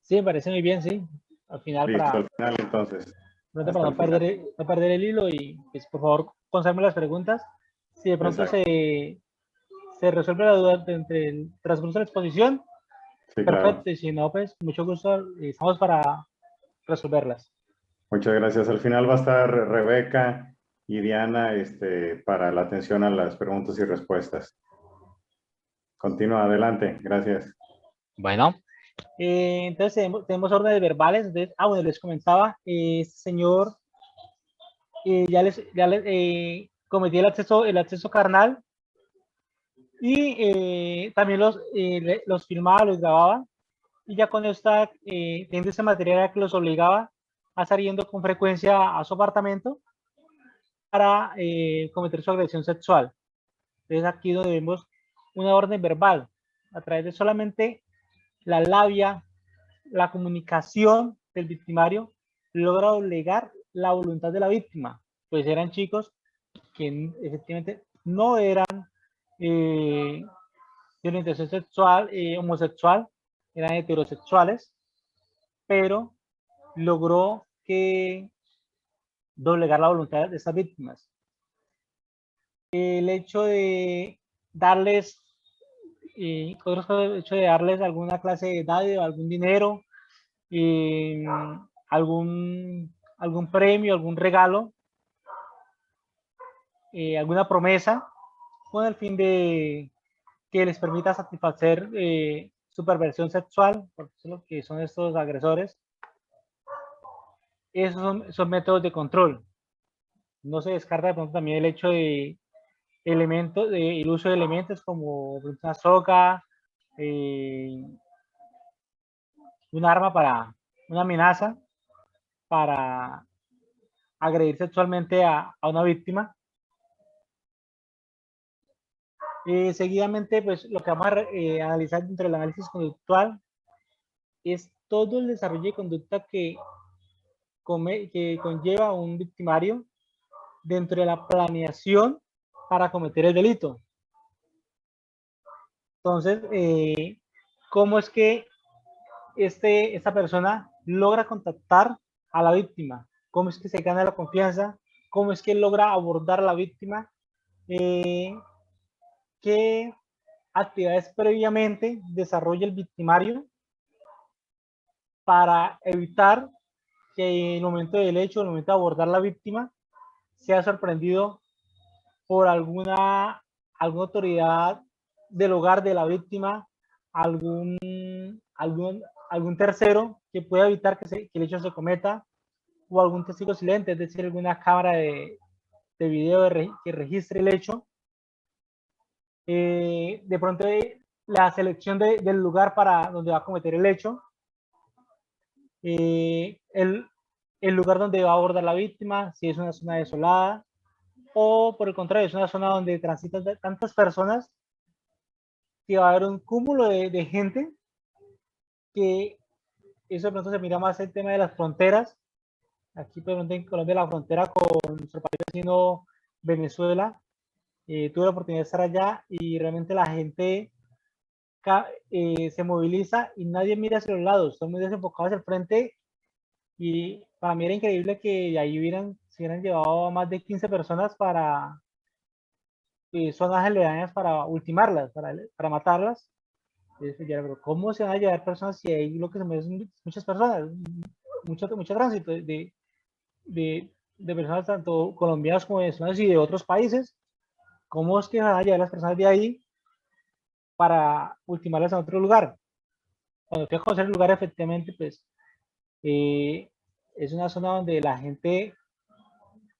Sí, me parece muy bien, sí. Al final, Listo, al final entonces. para Hasta el final. no perder el hilo y, pues, por favor, conserven las preguntas. Si de pronto Exacto. se resuelve la duda entre el transcurso de la exposición, Sí, claro. perfecto. Y si no, pues, mucho gusto. Estamos para resolverlas. Muchas gracias. Al final va a estar Rebeca y Diana para la atención a las preguntas y respuestas. Continúa, adelante. Gracias. Bueno. Entonces tenemos órdenes verbales. Entonces, bueno, les comentaba, este señor ya les cometí el acceso carnal y también los filmaba, los grababa y ya con esta, teniendo ese material que los obligaba a estar yendo con frecuencia a su apartamento para cometer su agresión sexual. Entonces aquí donde vemos una orden verbal a través de solamente la labia, la comunicación del victimario logra obligar la voluntad de la víctima, pues eran chicos que efectivamente no eran de orientación sexual, homosexual, eran heterosexuales, pero logró que doblegar la voluntad de estas víctimas. El hecho de darles, el hecho de darles alguna clase de dádiva, algún dinero, algún premio, algún regalo, alguna promesa, con el fin de que les permita satisfacer su perversión sexual, porque eso es lo que son estos agresores. Esos son métodos de control. No se descarta de pronto también el hecho de el uso de elementos como una soga, un arma para una amenaza para agredir sexualmente a una víctima. Seguidamente, pues lo que vamos a analizar dentro del análisis conductual es todo el desarrollo de conducta que que conlleva un victimario dentro de la planeación para cometer el delito. Entonces, ¿cómo es que esta persona logra contactar a la víctima? ¿Cómo es que se gana la confianza? ¿Cómo es que logra abordar a la víctima? ¿Qué actividades previamente desarrolla el victimario para evitar que en el momento del hecho, en el momento de abordar a la víctima, sea sorprendido por alguna autoridad del hogar de la víctima, algún, algún tercero que pueda evitar que el hecho se cometa, o algún testigo silente, es decir, alguna cámara de video que registre el hecho. De pronto, la selección del lugar para donde va a cometer el hecho, el lugar donde va a abordar la víctima, si es una zona desolada, o por el contrario, es una zona donde transitan tantas personas que va a haber un cúmulo de gente, que eso de pronto se mira más el tema de las fronteras. Aquí, por ejemplo, en Colombia, la frontera con nuestro país vecino Venezuela, tuve la oportunidad de estar allá y realmente la gente se moviliza y nadie mira hacia los lados, son muy desenfocados hacia el frente, y para mí era increíble que ahí se hubieran llevado a más de 15 personas para zonas aledañas para ultimarlas, para matarlas. Pero ¿cómo se van a llevar personas si ahí lo que se mueven son muchas personas, mucho tránsito de personas tanto colombianas como venezolanas y de otros países? ¿Cómo es que van a llevar las personas de ahí para ultimarlas a otro lugar? Cuando fui a conocer el lugar, efectivamente, pues es una zona donde la gente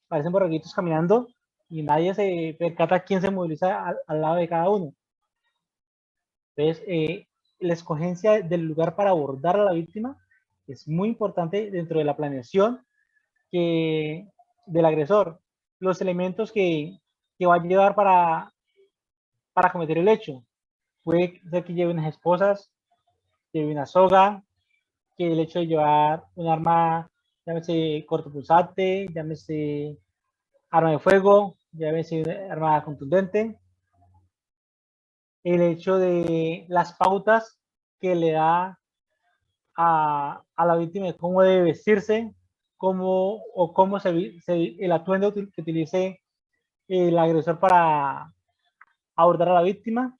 parecen borreguitos caminando y nadie se percata quién se moviliza al lado de cada uno. Entonces, la escogencia del lugar para abordar a la víctima es muy importante dentro de la planeación del agresor. Los elementos que va a llevar para cometer el hecho. Puede ser que lleve unas esposas, lleve una soga, que el hecho de llevar un arma, llámese cortopunzante, llámese arma de fuego, llámese arma contundente. El hecho de las pautas que le da a la víctima de cómo debe vestirse, cómo el atuendo que utilice el agresor para abordar a la víctima,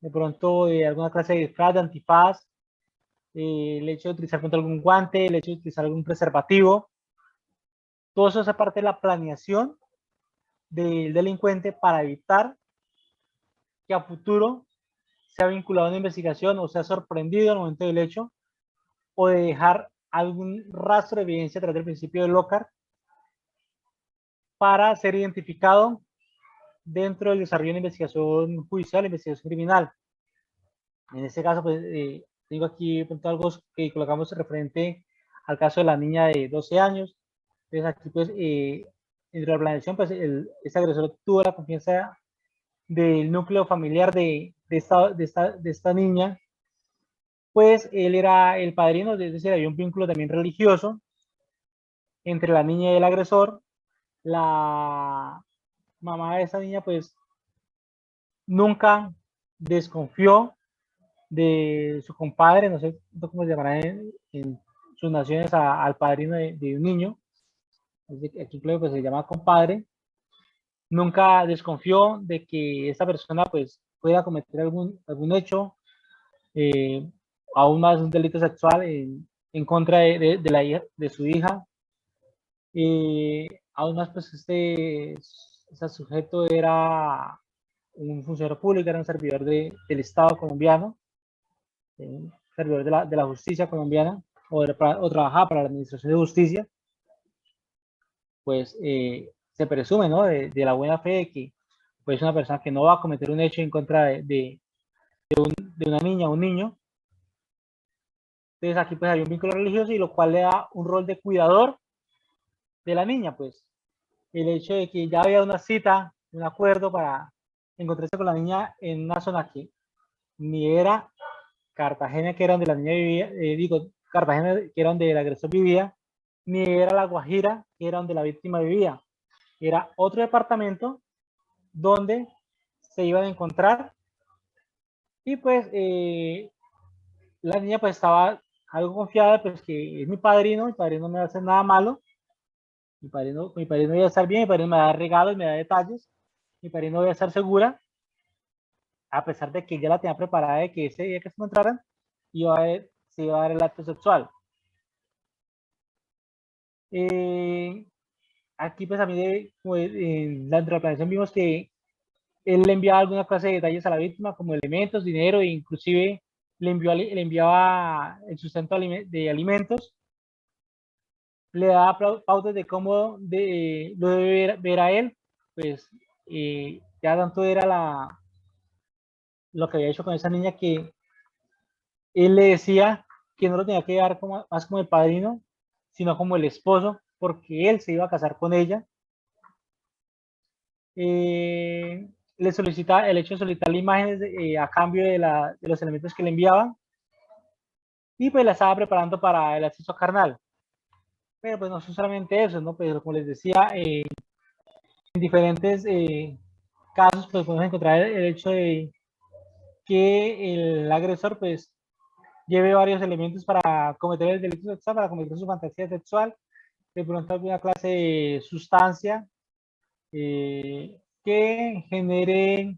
de pronto alguna clase de disfraz, de antifaz, el hecho de utilizar pronto algún guante, el hecho de utilizar algún preservativo. Todo eso es parte de la planeación del delincuente para evitar que a futuro sea vinculado a una investigación o sea sorprendido en el momento del hecho, o de dejar algún rastro de evidencia a través del principio de Lockhart para ser identificado dentro del desarrollo de la investigación judicial, investigación criminal. En este caso, pues, tengo aquí algo que colocamos referente al caso de la niña de 12 años. Entonces aquí, pues, dentro de la planeación, pues, este agresor tuvo la confianza del núcleo familiar de esta niña, pues él era el padrino, es decir, había un vínculo también religioso entre la niña y el agresor. La mamá de esa niña, pues, nunca desconfió de su compadre, no sé cómo se llamará en sus naciones al padrino de un niño, aquí pues se llama compadre. Nunca desconfió de que esta persona pues pueda cometer algún hecho, aún más un delito sexual en contra de su hija. Aún más, pues este sujeto era un funcionario público, era un servidor del Estado colombiano, un servidor de la justicia colombiana, o trabajaba para la administración de justicia. Pues se presume, ¿no?, de la buena fe de que pues una persona que no va a cometer un hecho en contra de una niña o un niño. Entonces aquí pues hay un vínculo religioso, y lo cual le da un rol de cuidador de la niña. Pues el hecho de que ya había una cita, un acuerdo para encontrarse con la niña en una zona que ni era Cartagena, que era donde la niña vivía, Cartagena, que era donde el agresor vivía, ni era La Guajira, que era donde la víctima vivía. Era otro departamento donde se iban a encontrar. Y pues la niña pues estaba algo confiada, pues que es mi padrino no me va a hacer nada malo, mi padrino iba a estar bien, mi padrino me va a dar regalos, me da detalles, mi padrino iba a estar segura, a pesar de que ella la tenía preparada de que ese día que se encontraran, se iba a dar el acto sexual. Aquí pues a mí en la planeación vimos que él le enviaba alguna clase de detalles a la víctima, como elementos, dinero, e inclusive le enviaba el sustento de alimentos, le daba pautas de cómo lo debe ver a él, pues ya tanto era lo que había hecho con esa niña que él le decía que no lo tenía que llevar más como el padrino, sino como el esposo, porque él se iba a casar con ella. Le solicita el hecho de solicitarle imágenes a cambio de los elementos que le enviaban, y pues la estaba preparando para el acceso carnal. Pero pues no solamente eso, ¿no? Pero como les decía, en diferentes casos pues podemos encontrar el hecho de que el agresor pues lleve varios elementos para cometer el delito sexual, para cometer su fantasía sexual, de pronto alguna clase de sustancia que genere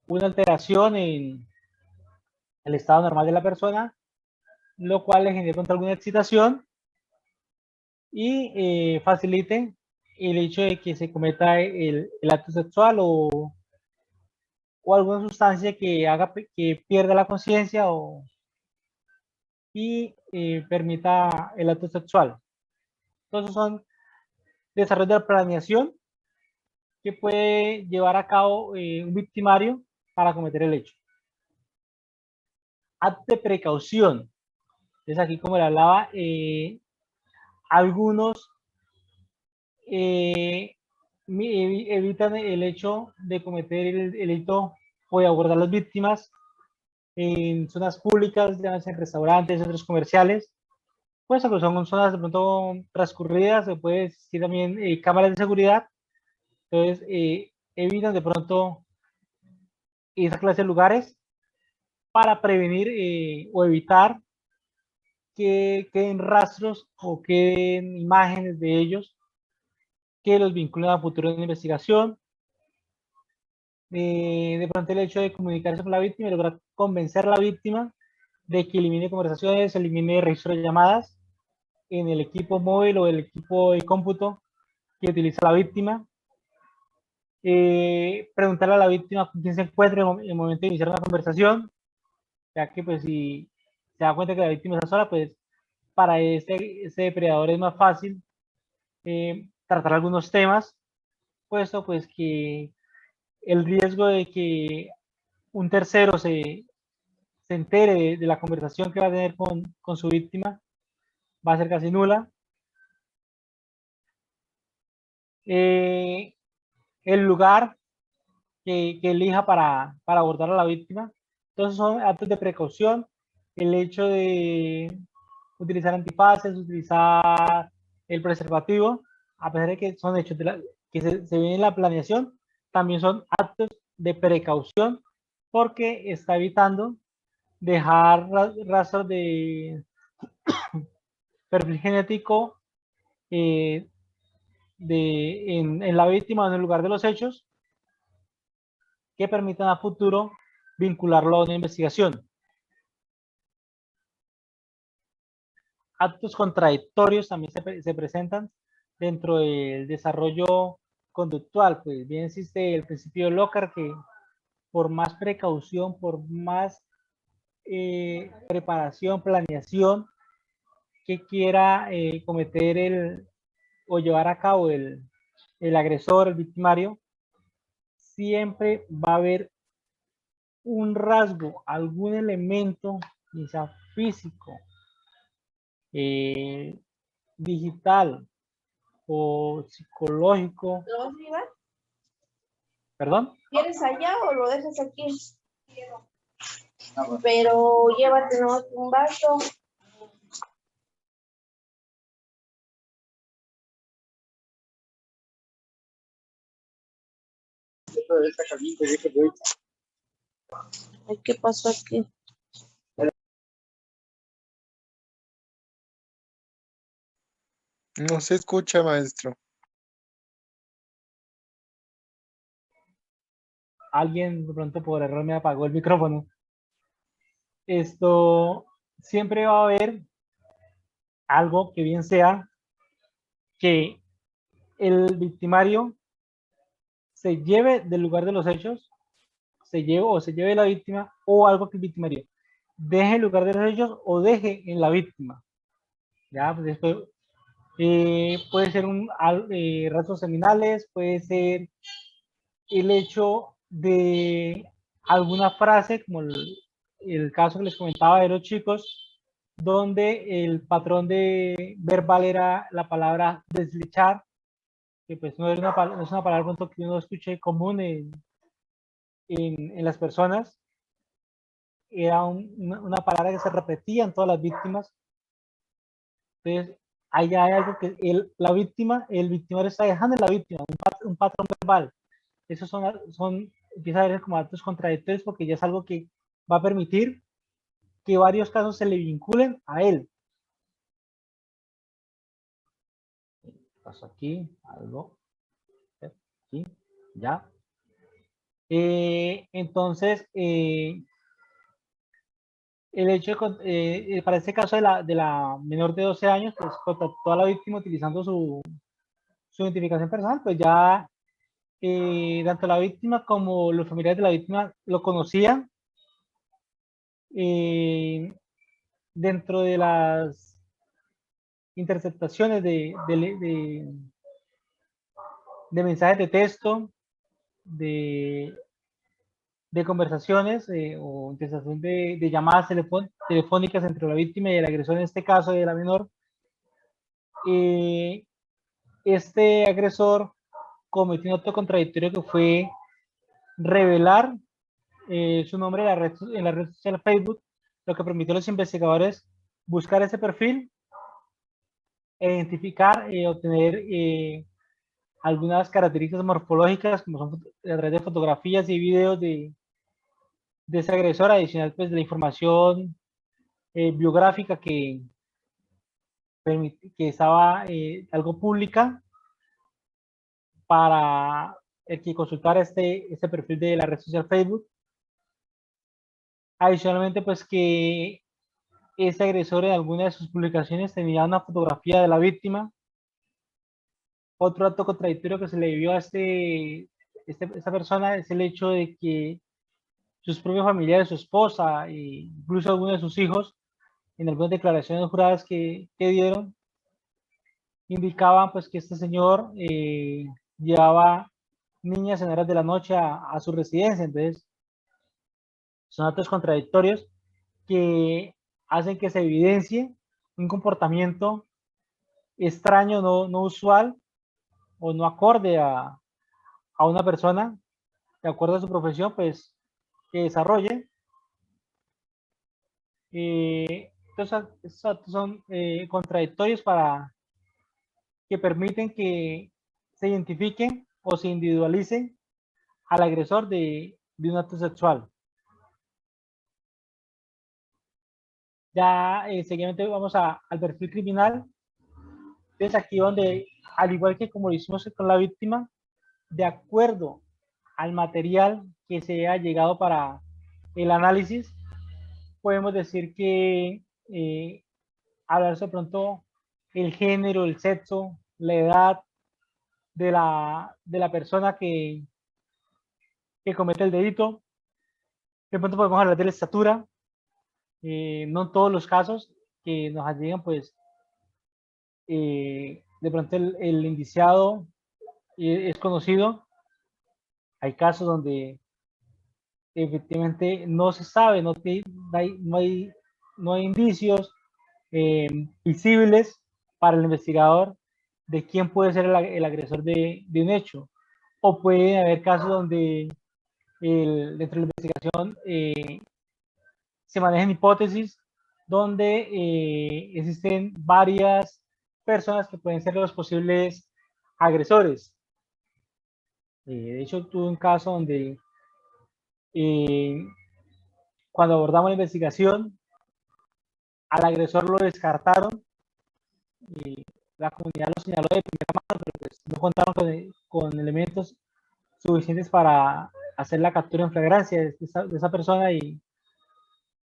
una alteración en el estado normal de la persona, lo cual le genere pronto alguna excitación y facilite el hecho de que se cometa el acto sexual o alguna sustancia que haga que pierda la conciencia y permita el acto sexual. Entonces son desarrollo de la planeación que puede llevar a cabo un victimario para cometer el hecho. Acto de precaución. Entonces aquí, como le hablaba, algunos evitan el hecho de cometer el delito o de abordar las víctimas en zonas públicas, ya sea en restaurantes, centros comerciales, pues que son zonas de pronto transcurridas, se puede existir también cámaras de seguridad, entonces evitan de pronto esa clase de lugares para prevenir o evitar que queden rastros o queden imágenes de ellos que los vinculen a futuros de investigación. De pronto el hecho de comunicarse con la víctima y lograr convencer a la víctima de que elimine conversaciones, elimine registro de llamadas en el equipo móvil o el equipo de cómputo que utiliza la víctima. Preguntarle a la víctima con quién se encuentra en el momento de iniciar una conversación, ya que pues si se da cuenta que la víctima está sola, pues para este depredador es más fácil tratar algunos temas, puesto pues que el riesgo de que un tercero se entere de la conversación que va a tener con su víctima va a ser casi nula. El lugar que elija para abordar a la víctima. Entonces son actos de precaución, el hecho de utilizar antifaces, utilizar el preservativo, a pesar de que son hechos que se ven en la planeación, también son actos de precaución porque está evitando dejar rastros de perfil genético en la víctima o en el lugar de los hechos que permitan a futuro vincularlo a una investigación. Actos contradictorios también se presentan dentro del desarrollo conductual, pues bien existe el principio de Lockhart que por más precaución, por más preparación, planeación que quiera cometer o llevar a cabo el agresor, el victimario, siempre va a haber un rasgo, algún elemento, quizá físico, digital o psicológico. ¿Lo vas a llevar? ¿Perdón? ¿Quieres allá o lo dejas aquí? Pero llévate nomás un vaso. Ay, ¿qué pasó aquí? No se escucha, maestro. Alguien de pronto por error me apagó el micrófono. Esto siempre va a haber algo que bien sea que el victimario se lleve del lugar de los hechos, se lleve la víctima, o algo que el victimario deje el lugar de los hechos o deje en la víctima. Ya, pues esto puede ser rasgos seminales, puede ser el hecho de alguna frase, como el caso que les comentaba de los chicos, donde el patrón de verbal era la palabra deslizar, que pues no es una palabra que uno escuche común en las personas, era una palabra que se repetía en todas las víctimas. Entonces, ahí hay algo que la víctima, el victimario está dejando en la víctima, un patrón verbal. Esos empieza a haber como actos contradictorios porque ya es algo que va a permitir que varios casos se le vinculen a él. Paso aquí, algo, aquí, ya. Entonces, el hecho de, para este caso de la menor de 12 años, pues contactó a la víctima utilizando su identificación personal, pues ya tanto la víctima como los familiares de la víctima lo conocían. Dentro de las interceptaciones de mensajes de texto, de, de conversaciones o interceptación de llamadas telefónicas entre la víctima y el agresor, en este caso de la menor, este agresor cometió un acto contradictorio que fue revelar su nombre en la red social Facebook, lo que permitió a los investigadores buscar ese perfil, identificar, obtener algunas características morfológicas, como son a través de fotografías y videos de ese agresor, adicional pues de la información biográfica que estaba algo pública para el que consultara este perfil de la red social Facebook. Adicionalmente, pues que ese agresor en alguna de sus publicaciones tenía una fotografía de la víctima. Otro acto contradictorio que se le vio a esta persona es el hecho de que sus propios familiares, su esposa, e incluso algunos de sus hijos, en algunas declaraciones juradas que dieron, indicaban pues que este señor llevaba niñas en horas de la noche a su residencia. Entonces, son actos contradictorios que hacen que se evidencie un comportamiento extraño, no usual o no acorde a una persona, de acuerdo a su profesión, pues que desarrolle. Entonces, estos actos son contradictorios que permiten que se identifiquen o se individualicen al agresor de un acto sexual. Ya seguidamente vamos al perfil criminal. Entonces aquí donde, al igual que como lo hicimos con la víctima, de acuerdo al material que se ha llegado para el análisis, podemos decir que hablar sobre pronto el género, el sexo, la edad de la persona que comete el delito. De pronto podemos hablar de la estatura, no en todos los casos que nos llegan, pues de pronto el indiciado es conocido. Hay casos donde efectivamente no se sabe, no hay indicios visibles para el investigador de quién puede ser el agresor de un hecho. O puede haber casos donde dentro de la investigación se manejan hipótesis donde existen varias personas que pueden ser los posibles agresores. De hecho, tuve un caso donde eh, cuando abordamos la investigación, al agresor lo descartaron y la comunidad lo señaló de primera mano, pero pues no contaron con elementos suficientes para hacer la captura en flagrancia de esa persona, y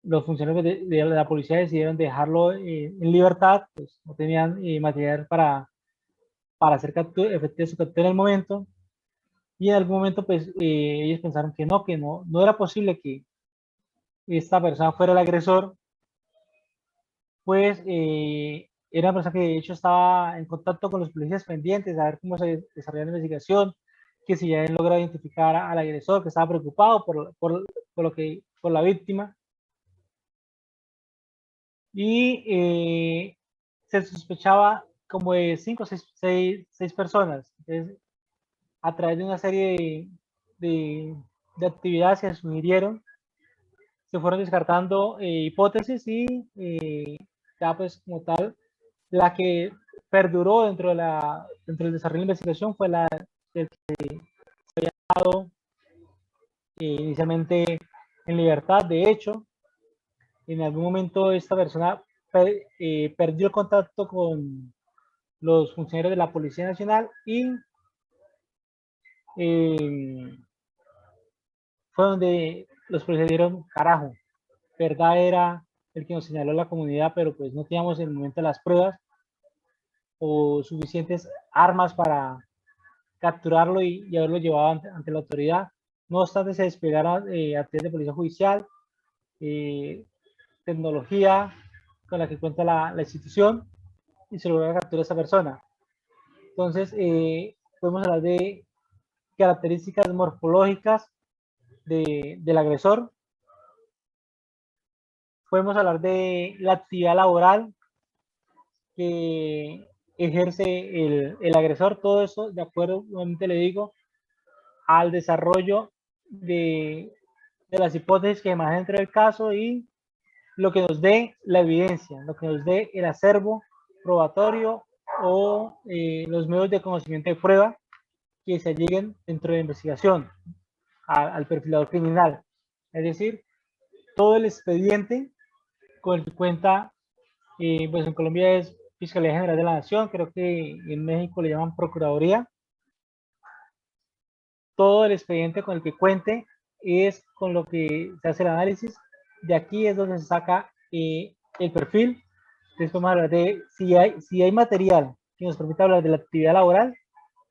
los funcionarios de la policía decidieron dejarlo en libertad, pues no tenían material para hacer efectiva su captura en el momento, y en algún momento pues ellos pensaron que no era posible que esta persona fuera el agresor, pues era una persona que de hecho estaba en contacto con los policías pendientes a ver cómo se desarrollaba la investigación, que si ya habían logrado identificar al agresor, que estaba preocupado por la víctima, y se sospechaba como de 5 o 6 personas. Entonces, a través de una serie de actividades que se sugirieron, se fueron descartando hipótesis, y ya pues como tal, la que perduró dentro del desarrollo de la investigación fue la del dado inicialmente en libertad. De hecho, en algún momento esta persona perdió el contacto con los funcionarios de la Policía Nacional, y eh, fue donde los policías dieron carajo. Verdad era el que nos señaló la comunidad, pero pues no teníamos en el momento las pruebas o suficientes armas para capturarlo y haberlo llevado ante la autoridad. No obstante, se desplegaron actividades de policía judicial, eh, tecnología con la que cuenta la institución, y se logró capturar a esa persona. Entonces, podemos hablar de características morfológicas del agresor. Podemos hablar de la actividad laboral que ejerce el agresor, todo eso de acuerdo, nuevamente le digo, al desarrollo de las hipótesis que más dentro del caso, y lo que nos dé la evidencia, lo que nos dé el acervo probatorio o los medios de conocimiento de prueba que se lleguen dentro de la investigación al perfilador criminal. Es decir, todo el expediente con el que cuenta, pues en Colombia es Fiscalía General de la Nación, creo que en México le llaman Procuraduría. Todo el expediente con el que cuente es con lo que se hace el análisis. De aquí es donde se saca el perfil. Entonces podemos hablar de si hay material que nos permita hablar de la actividad laboral,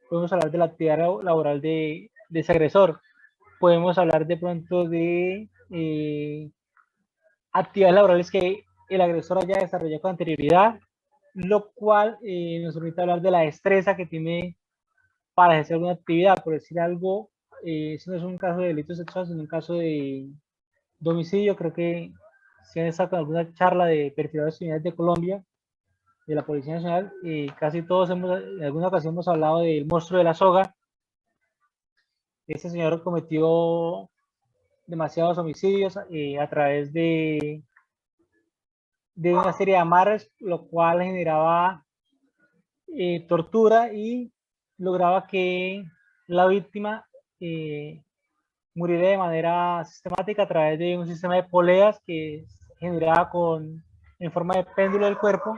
podemos hablar de la actividad laboral de ese agresor. Podemos hablar de pronto de actividades laborales que el agresor haya desarrollado con anterioridad, lo cual nos permite hablar de la destreza que tiene para ejercer alguna actividad. Por decir algo, eso no es un caso de delito sexual, sino un caso de homicidio. Creo que si han estado con alguna charla de perfiladores criminales de Colombia, de la Policía Nacional, casi todos en alguna ocasión hemos hablado del monstruo de la soga. Este señor cometió demasiados homicidios a través de una serie de amarres, lo cual generaba tortura y lograba que la víctima muriera de manera sistemática a través de un sistema de poleas que generaba en forma de péndulo del cuerpo.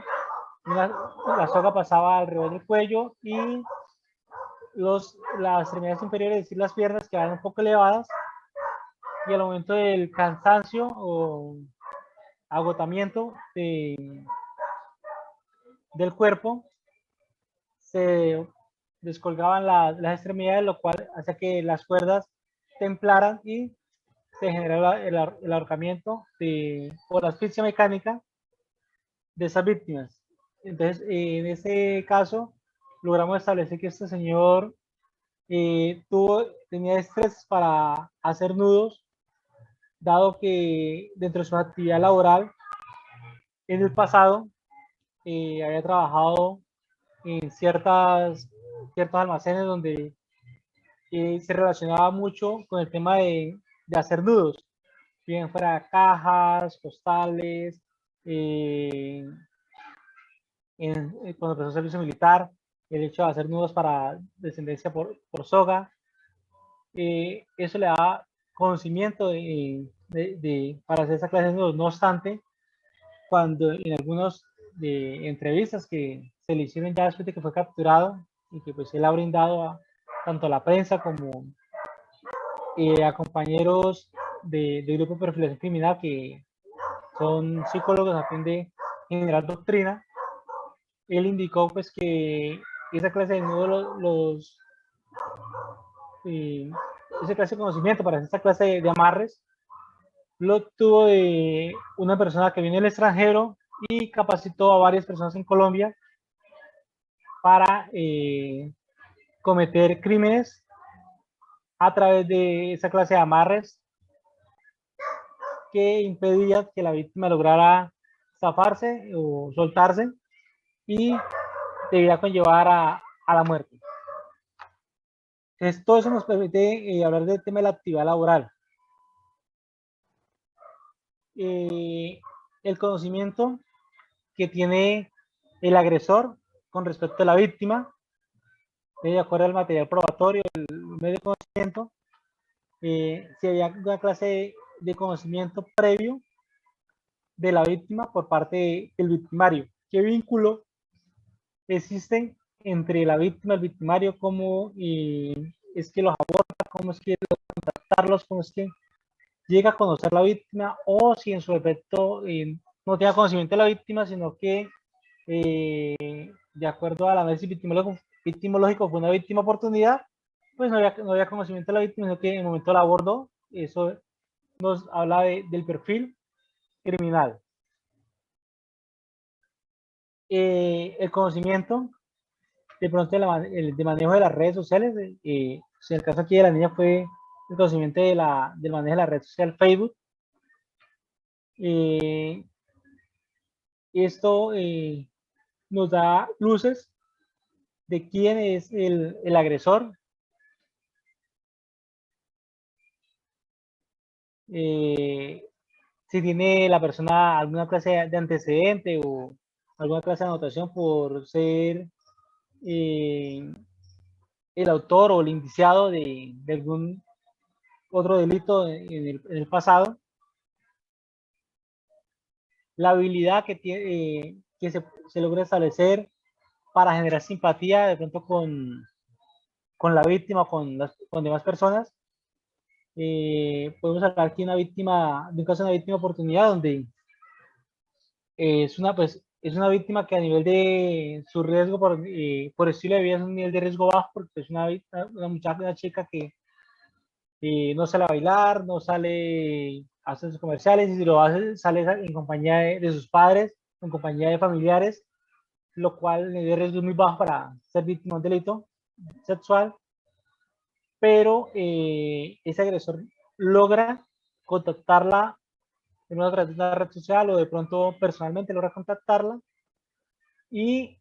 La soga pasaba alrededor del cuello, y las extremidades inferiores, es decir, las piernas, quedaban un poco elevadas, y al momento del cansancio o agotamiento del cuerpo, se descolgaban las extremidades, lo cual hacía que las cuerdas templaran y se generaba el ahorcamiento o la asfixia mecánica de esas víctimas. Entonces, en este caso, logramos establecer que este señor tenía estrés para hacer nudos, dado que dentro de su actividad laboral en el pasado había trabajado en ciertos almacenes donde se relacionaba mucho con el tema de hacer nudos, bien fuera cajas, postales, cuando empezó el servicio militar, el hecho de hacer nudos para descendencia por soga. eso le da conocimiento para hacer esa clase. No obstante, cuando en algunas entrevistas que se le hicieron ya después de que fue capturado y que pues él ha brindado tanto a la prensa como a compañeros de grupo de perfilación criminal que son psicólogos a fin de generar doctrina, él indicó pues que esa clase de nudos, esa clase de conocimiento para esta clase de amarres lo obtuvo de una persona que viene del extranjero y capacitó a varias personas en Colombia para cometer crímenes a través de esa clase de amarres que impedía que la víctima lograra zafarse o soltarse y debía conllevar a la muerte. Entonces, todo eso nos permite hablar del tema de la actividad laboral. El conocimiento que tiene el agresor con respecto a la víctima, de acuerdo al material probatorio, el medio de conocimiento, si había una clase de conocimiento previo de la víctima por parte del victimario. ¿Qué vínculo existen entre la víctima y el victimario? ¿Cómo es que los aborda? ¿Cómo es que contactarlos? ¿Cómo es que llega a conocer la víctima? O si en su efecto no tenía conocimiento de la víctima, sino que de acuerdo al análisis victimológico fue una víctima oportunidad, pues no había conocimiento de la víctima, sino que en el momento la abordó. Eso nos habla del perfil criminal. El conocimiento de pronto de manejo de las redes sociales, si el caso aquí de la niña fue el conocimiento del manejo de la red social Facebook. Esto nos da luces de quién es el agresor. Si tiene la persona alguna clase de antecedente o alguna clase de anotación por ser el autor o el indiciado de algún otro delito en el pasado. La habilidad que, tiene, que se logra establecer para generar simpatía de pronto con la víctima, con demás personas. Podemos hablar aquí de un caso de una víctima oportunidad donde es una víctima que a nivel de su riesgo por estilo de vida es un nivel de riesgo bajo, porque es una muchacha, una chica que no sale a bailar, no sale a centros comerciales, y si lo hace, sale en compañía de sus padres, en compañía de familiares, lo cual el nivel de riesgo es muy bajo para ser víctima de un delito sexual. Pero ese agresor logra contactarla en una red social o de pronto personalmente logra contactarla y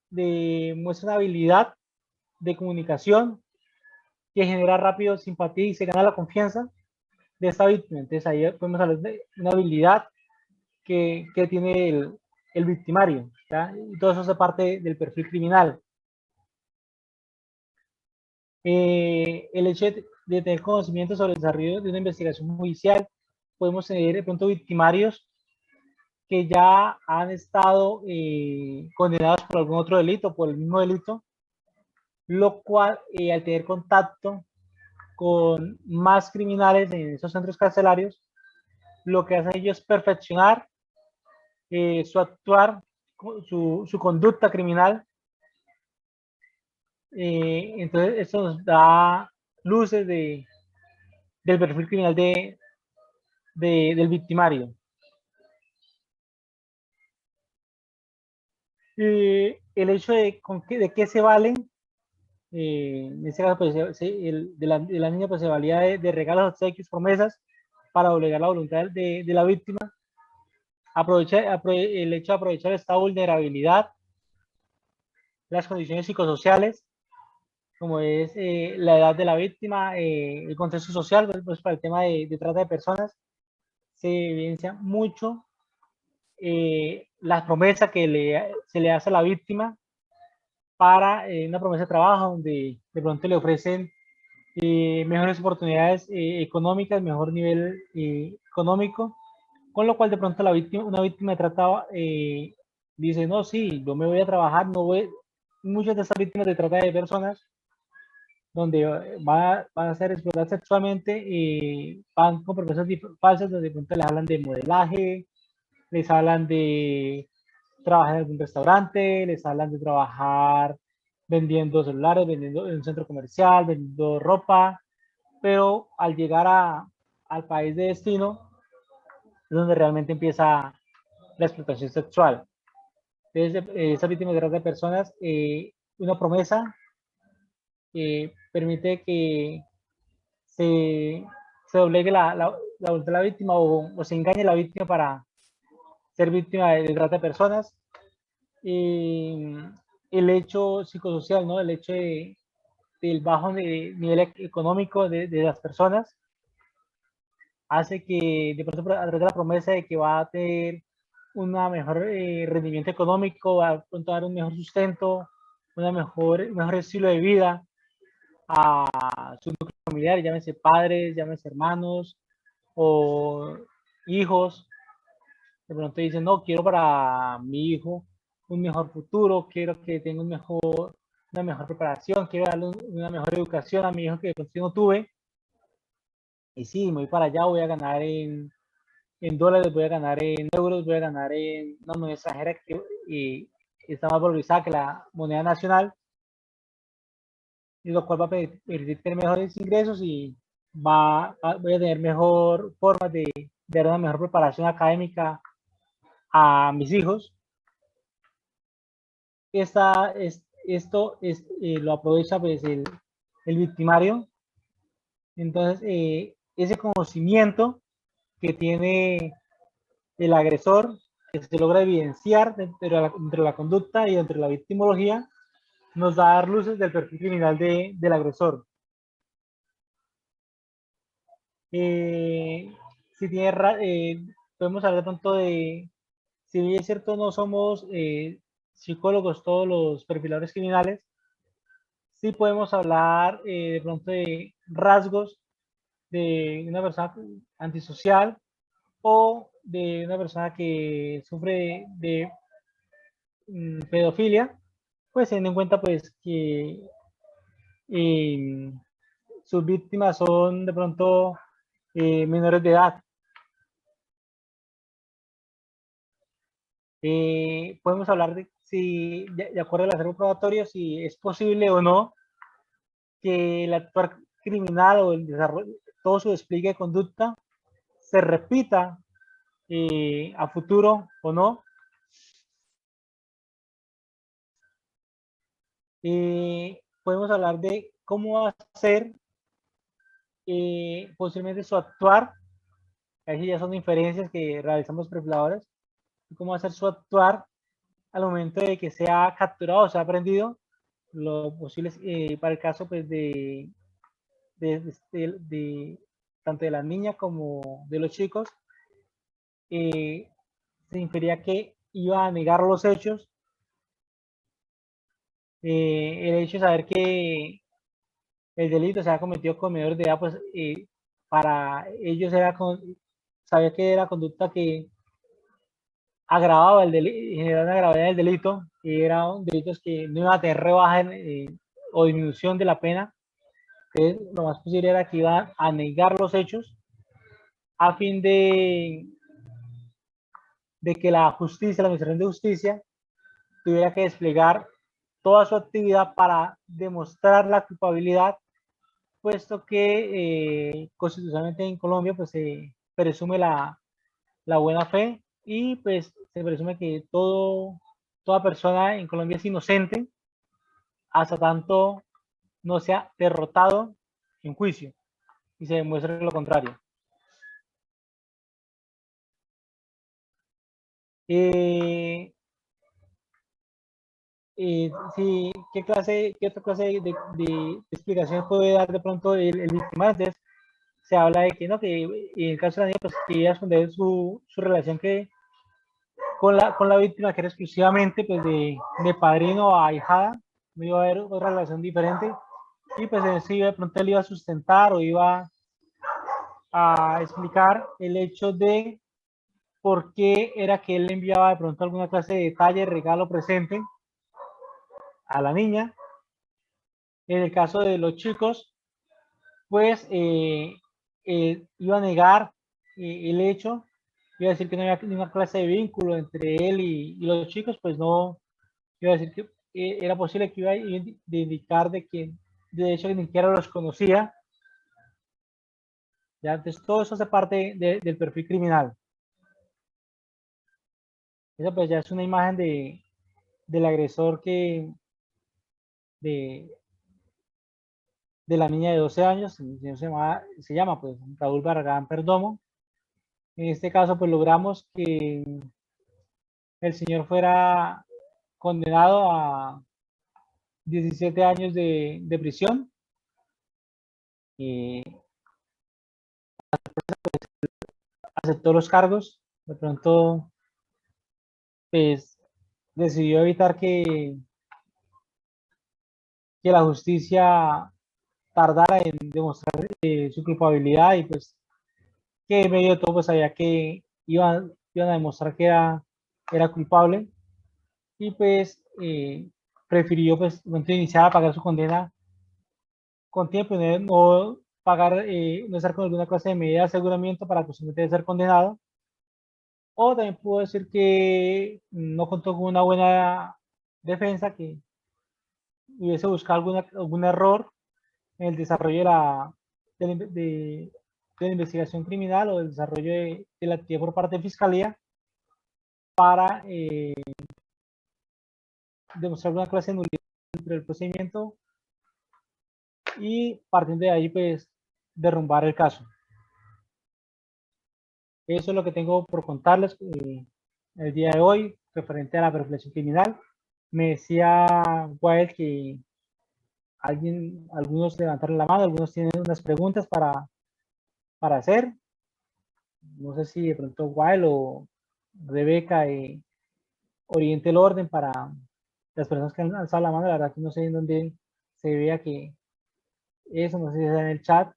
muestra una habilidad de comunicación que genera rápido simpatía y se gana la confianza de esta víctima. Entonces ahí podemos hablar de una habilidad que tiene el victimario, ¿ya? Y todo eso hace parte del perfil criminal. El hecho de tener conocimiento sobre el desarrollo de una investigación judicial, podemos tener de pronto victimarios que ya han estado condenados por algún otro delito, por el mismo delito, lo cual al tener contacto con más criminales en esos centros carcelarios, lo que hacen ellos es perfeccionar su actuar, su conducta criminal. Entonces esto nos da luces del perfil criminal del victimario. El hecho de qué se valen, en este caso pues, de la niña pues se valía de regalos, obsequios, promesas para obligar la voluntad de la víctima. El hecho de aprovechar esta vulnerabilidad, las condiciones psicosociales, como es la edad de la víctima, el contexto social, pues para el tema de trata de personas, se evidencia mucho la promesa que se le hace a la víctima para una promesa de trabajo, donde de pronto le ofrecen mejores oportunidades económicas, mejor nivel económico, con lo cual de pronto una víctima de trata dice, no, sí, yo me voy a trabajar, no voy, muchas de estas víctimas de trata de personas, donde van a ser explotadas sexualmente, van con promesas falsas, donde de pronto les hablan de modelaje, les hablan de trabajar en algún restaurante, les hablan de trabajar vendiendo celulares, vendiendo en un centro comercial, vendiendo ropa, pero al llegar al país de destino es donde realmente empieza la explotación sexual. Entonces, esa víctima de trata de personas, una promesa permite que se doblegue la voluntad de la víctima o se engañe a la víctima para ser víctima de trata de personas. El hecho psicosocial, ¿no? El hecho del bajo nivel económico de las personas hace que de pronto a través de la promesa de que va a tener un mejor rendimiento económico, va a pronto dar un mejor sustento, mejor estilo de vida a su núcleo familiar, llámese padres, llámese hermanos o hijos. De pronto dicen, no, quiero para mi hijo un mejor futuro, quiero que tenga una mejor preparación, quiero darle una mejor educación a mi hijo que de pronto no tuve. Y sí, me voy para allá, voy a ganar en dólares, voy a ganar en euros, voy a ganar en una moneda extranjera que está más valorizada que la moneda nacional, y lo cual va a permitir tener mejores ingresos y voy a tener mejor forma de dar una mejor preparación académica a mis hijos. Esto lo aprovecha pues el victimario. Entonces, ese conocimiento que tiene el agresor, que se logra evidenciar dentro de la conducta y dentro de la victimología, nos da a dar luces del perfil criminal del agresor. Si tiene, podemos hablar de pronto de, si bien es cierto, no somos psicólogos todos los perfiladores criminales, sí podemos hablar de pronto de rasgos de una persona antisocial o de una persona que sufre de pedofilia, pues teniendo en cuenta pues que eh, sus víctimas son de pronto menores de edad. Podemos hablar de si, de acuerdo al acervo probatorio, si es posible o no que el actuar criminal o el desarrollo, todo su despliegue de conducta se repita a futuro o no. Podemos hablar de cómo va a ser posiblemente su actuar, ahí ya son inferencias que realizamos los perfiladores, cómo va a ser su actuar al momento de que sea capturado o sea aprendido, lo posible para el caso pues de tanto de la niña como de los chicos, se infería que iba a negar los hechos, el hecho de saber que el delito se ha cometido con menores de edad, pues para ellos sabía que era conducta que agravaba el delito, generaba una gravedad del delito, que eran delitos que no iban a tener rebaja o disminución de la pena, que lo más posible era que iban a negar los hechos a fin de que la justicia, la administración de justicia, tuviera que desplegar toda su actividad para demostrar la culpabilidad, puesto que constitucionalmente en Colombia pues se presume la buena fe y pues se presume que toda persona en Colombia es inocente hasta tanto no sea derrotado en juicio y se demuestre lo contrario. Sí, ¿qué otra clase de explicaciones puede dar de pronto el victimario? Entonces, se habla de que no, que en el caso de la niña, pues que ella esconder su relación con la víctima, que era exclusivamente pues de padrino a ahijada, no iba a haber otra relación diferente, y pues sí, de pronto él iba a sustentar o iba a explicar el hecho de por qué era que él le enviaba de pronto alguna clase de detalle, regalo, presente a la niña. En el caso de los chicos, pues iba a negar el hecho, iba a decir que no había ninguna clase de vínculo entre él y los chicos, pues no, iba a decir que era posible que iba a indicar de que de hecho ni siquiera los conocía. Ya, entonces todo eso hace parte del perfil criminal. Esa pues ya es una imagen del agresor de, de la niña de 12 años, el señor se llama pues Raúl Barragán Perdomo. En este caso pues logramos que el señor fuera condenado a 17 años de prisión. Eh, Aceptó los cargos, de pronto pues decidió evitar que la justicia tardara en demostrar su culpabilidad y pues que en medio de todo pues sabía que iban a demostrar que era culpable y pues prefirió pues iniciar a pagar su condena con tiempo y no pagar, no estar con alguna clase de medida de aseguramiento para posiblemente ser condenado. O también puedo decir que no contó con una buena defensa, que hubiese buscado algún error en el desarrollo de la investigación criminal o el desarrollo de la actividad por parte de Fiscalía para demostrar una clase de nulidad dentro del procedimiento y partiendo de ahí pues derrumbar el caso. Eso es lo que tengo por contarles el día de hoy referente a la perfilación criminal. Me decía Wael que algunos levantaron la mano, algunos tienen unas preguntas para hacer. No sé si de pronto Wael o Rebeca oriente el orden para las personas que han alzado la mano. La verdad que no sé en dónde se vea que eso, no sé si sea en el chat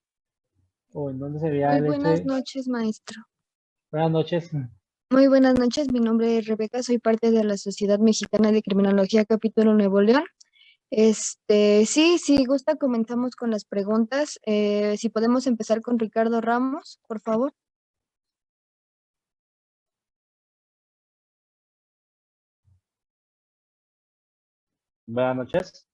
o en dónde se vea Muy el hecho buenas de... noches, maestro. Buenas noches. Muy buenas noches, mi nombre es Rebeca, soy parte de la Sociedad Mexicana de Criminología, capítulo Nuevo León. Sí, si gusta, comenzamos con las preguntas. Si podemos empezar con Ricardo Ramos, por favor. Buenas noches.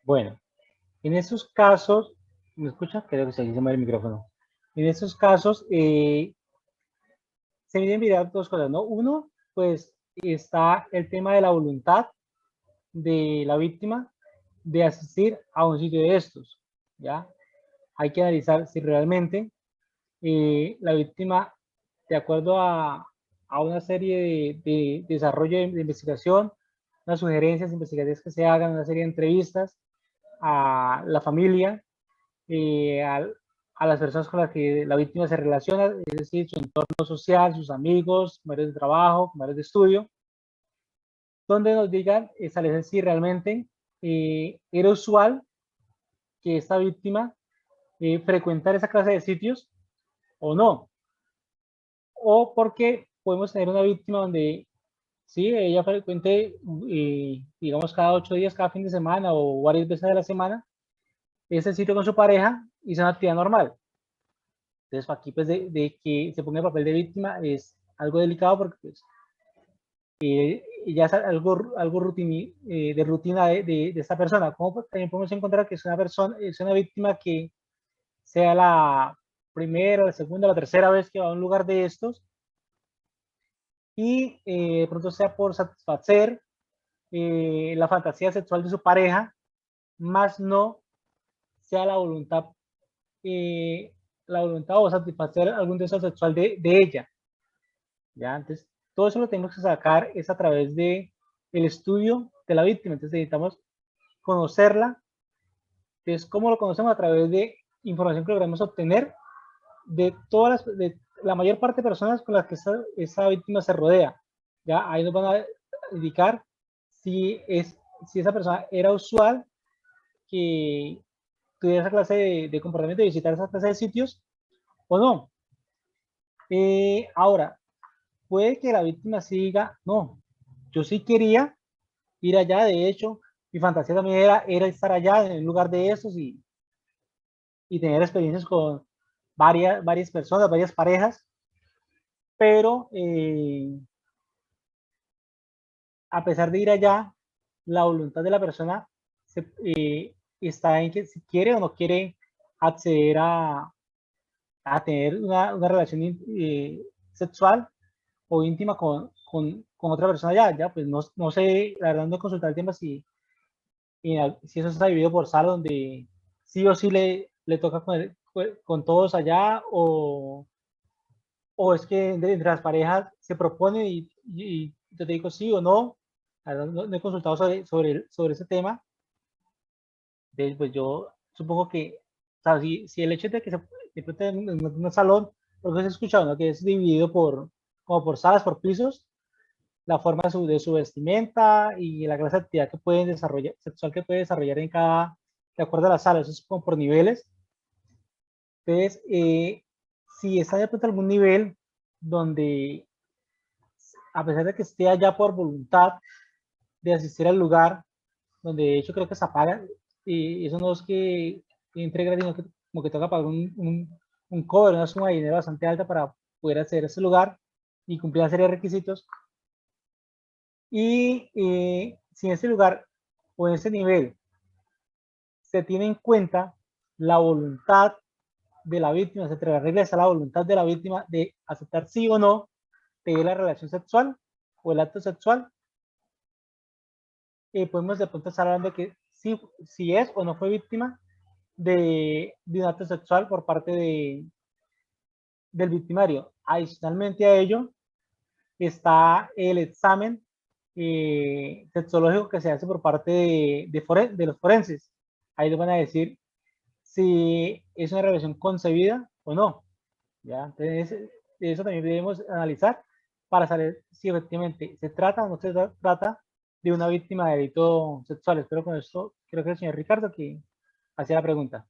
Bueno, en estos casos, ¿me escucha? Creo que se mueve el micrófono. En estos casos, se deben mirar dos cosas, ¿no? Uno, pues está el tema de la voluntad de la víctima de asistir a un sitio de estos, ¿ya? Hay que analizar si realmente la víctima, de acuerdo a una serie de desarrollo de investigación, unas sugerencias investigativas que se hagan, una serie de entrevistas a la familia, a las personas con las que la víctima se relaciona, es decir, su entorno social, sus amigos, compañeros de trabajo, compañeros de estudio, donde nos digan, establecer si realmente era usual que esta víctima frecuentar esa clase de sitios o no. O porque podemos tener una víctima donde sí, ella frecuente, digamos, cada 8 días, cada fin de semana o varias veces de la semana, ese sitio con su pareja y es una actividad normal. Entonces, aquí, pues, de que se ponga el papel de víctima es algo delicado porque pues, ya es algo de rutina de esta persona. Como pues, también podemos encontrar que es una persona, es una víctima que sea la primera, la segunda, la tercera vez que va a un lugar de estos y de pronto sea por satisfacer la fantasía sexual de su pareja, más no sea eh, la voluntad o satisfacer algún deseo sexual de ella. ¿Ya? Entonces, todo eso lo tenemos que sacar es a través de el estudio de la víctima. Entonces, necesitamos conocerla. Entonces, ¿cómo lo conocemos? A través de información que logramos obtener de todas de la mayor parte de personas con las que esa víctima se rodea. ¿Ya? Ahí nos van a indicar si esa persona era usual que tuviera esa clase de comportamiento, de visitar esa clase de sitios o no. Ahora, puede que la víctima sí diga, no, yo sí quería ir allá, de hecho, mi fantasía también era estar allá en un lugar de esos y tener experiencias con varias personas, varias parejas, pero a pesar de ir allá, la voluntad de la persona está en que si quiere o no quiere acceder a tener una relación sexual o íntima con otra persona ya, pues no sé, la verdad no he consultado el tema si eso está dividido por sala donde sí o sí le toca con todos allá o es que entre las parejas se propone y yo te digo sí o no, la verdad no he consultado sobre ese tema, entonces pues yo supongo que, o sea, si el hecho de que se de en un salón, porque se ha escuchado, ¿no? Que es dividido como por salas, por pisos, la forma de su vestimenta y la clase de actividad que pueden desarrollar, sexual que puede desarrollar de acuerdo a la sala, eso es como por niveles. Entonces, si está de pronto algún nivel donde, a pesar de que esté allá por voluntad de asistir al lugar, donde de hecho creo que se apaga, y eso no es que entre gratis, sino que como que toca pagar un cover, una suma de dinero bastante alta para poder acceder a ese lugar y cumplir una serie de requisitos. Y si en ese lugar o en ese nivel se tiene en cuenta la voluntad de la víctima, se regresa la voluntad de la víctima de aceptar sí o no de la relación sexual o el acto sexual, podemos de pronto estar hablando de que si es o no fue víctima de un acto sexual por parte del victimario. Adicionalmente a ello, está el examen sexológico que se hace por parte de los forenses. Ahí les van a decir si es una relación concebida o no. ¿Ya? Entonces, eso también debemos analizar para saber si efectivamente se trata o no se trata de una víctima de delito sexual. Espero con esto, creo que el señor Ricardo que hacía la pregunta.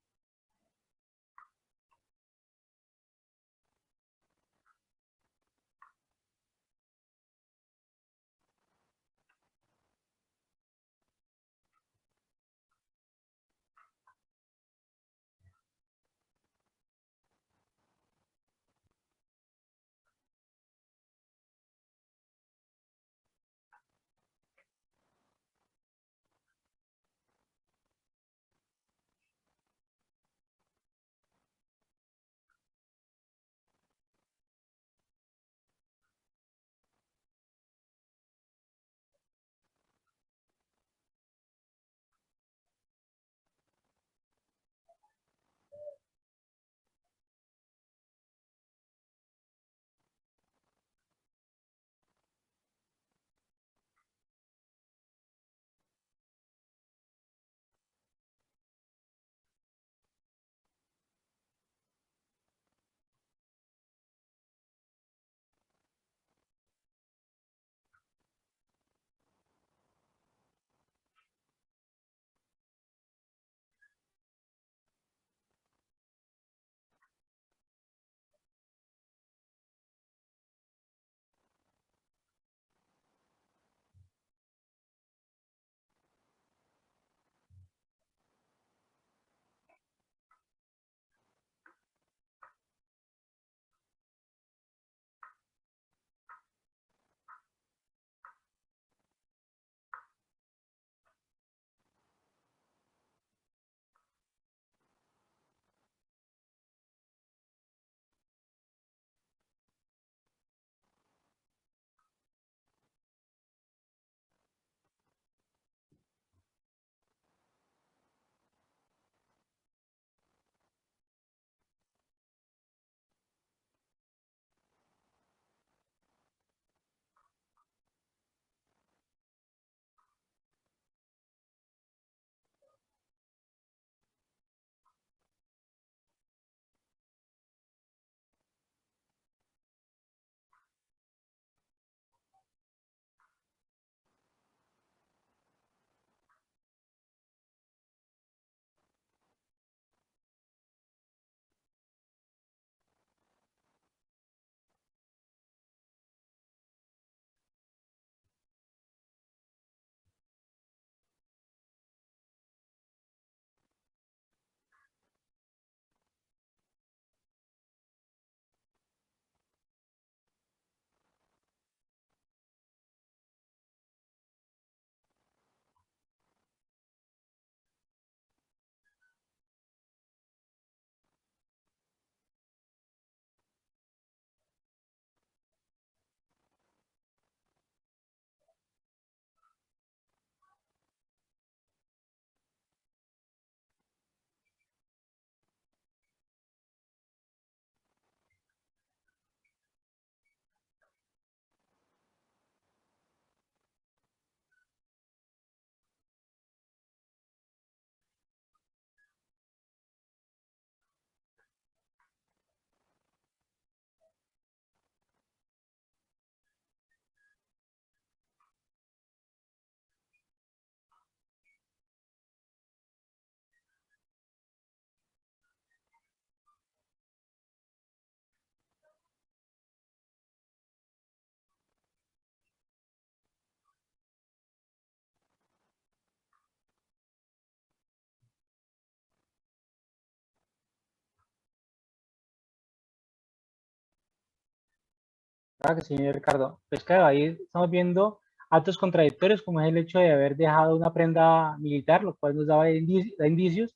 Claro que sí, señor Ricardo. Pues claro, ahí estamos viendo actos contradictorios, como es el hecho de haber dejado una prenda militar, lo cual nos da indicios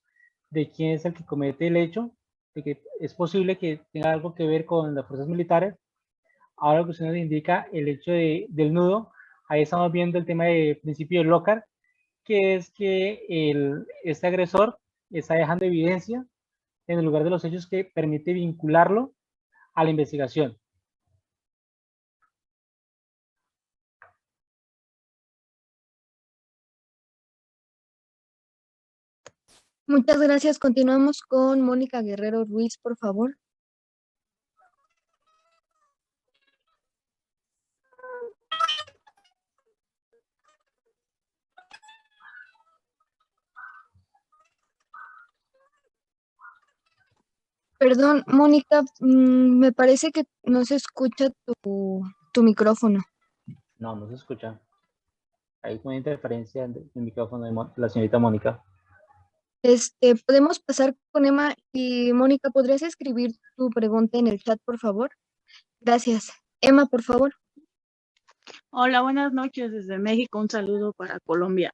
de quién es el que comete el hecho, de que es posible que tenga algo que ver con las fuerzas militares. Ahora lo que usted nos indica, el hecho del nudo, ahí estamos viendo el tema del principio de Lockhart, que es que este agresor está dejando evidencia en el lugar de los hechos que permite vincularlo a la investigación. Muchas gracias. Continuamos con Mónica Guerrero Ruiz, por favor. Perdón, Mónica, me parece que no se escucha tu micrófono. No, no se escucha. Hay una interferencia del micrófono de la señorita Mónica. Podemos pasar con Emma y Mónica, ¿podrías escribir tu pregunta en el chat, por favor? Gracias. Emma, por favor. Hola, buenas noches desde México. Un saludo para Colombia.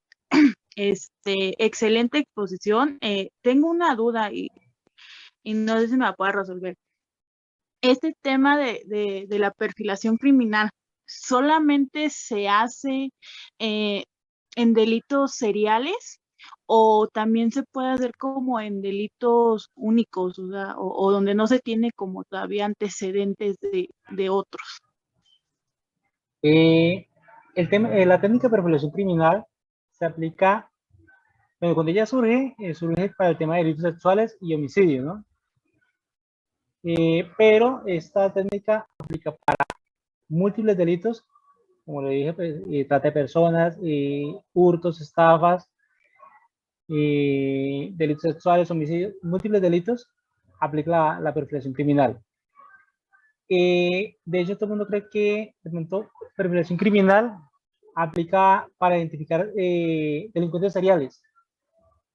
Excelente exposición. Tengo una duda y no sé si me la puede resolver. Este tema de la perfilación criminal, ¿solamente se hace en delitos seriales o también se puede hacer como en delitos únicos, o sea, o donde no se tiene como todavía antecedentes de otros? La técnica de perfilación criminal se aplica, bueno, cuando ella surge, surge para el tema de delitos sexuales y homicidios, ¿no? Pero esta técnica aplica para múltiples delitos, como le dije, pues, trata de personas, hurtos, estafas, delitos sexuales, homicidios, múltiples delitos, aplica la perfilación criminal. De hecho, todo el mundo cree que de pronto perfilación criminal aplica para identificar delincuentes seriales,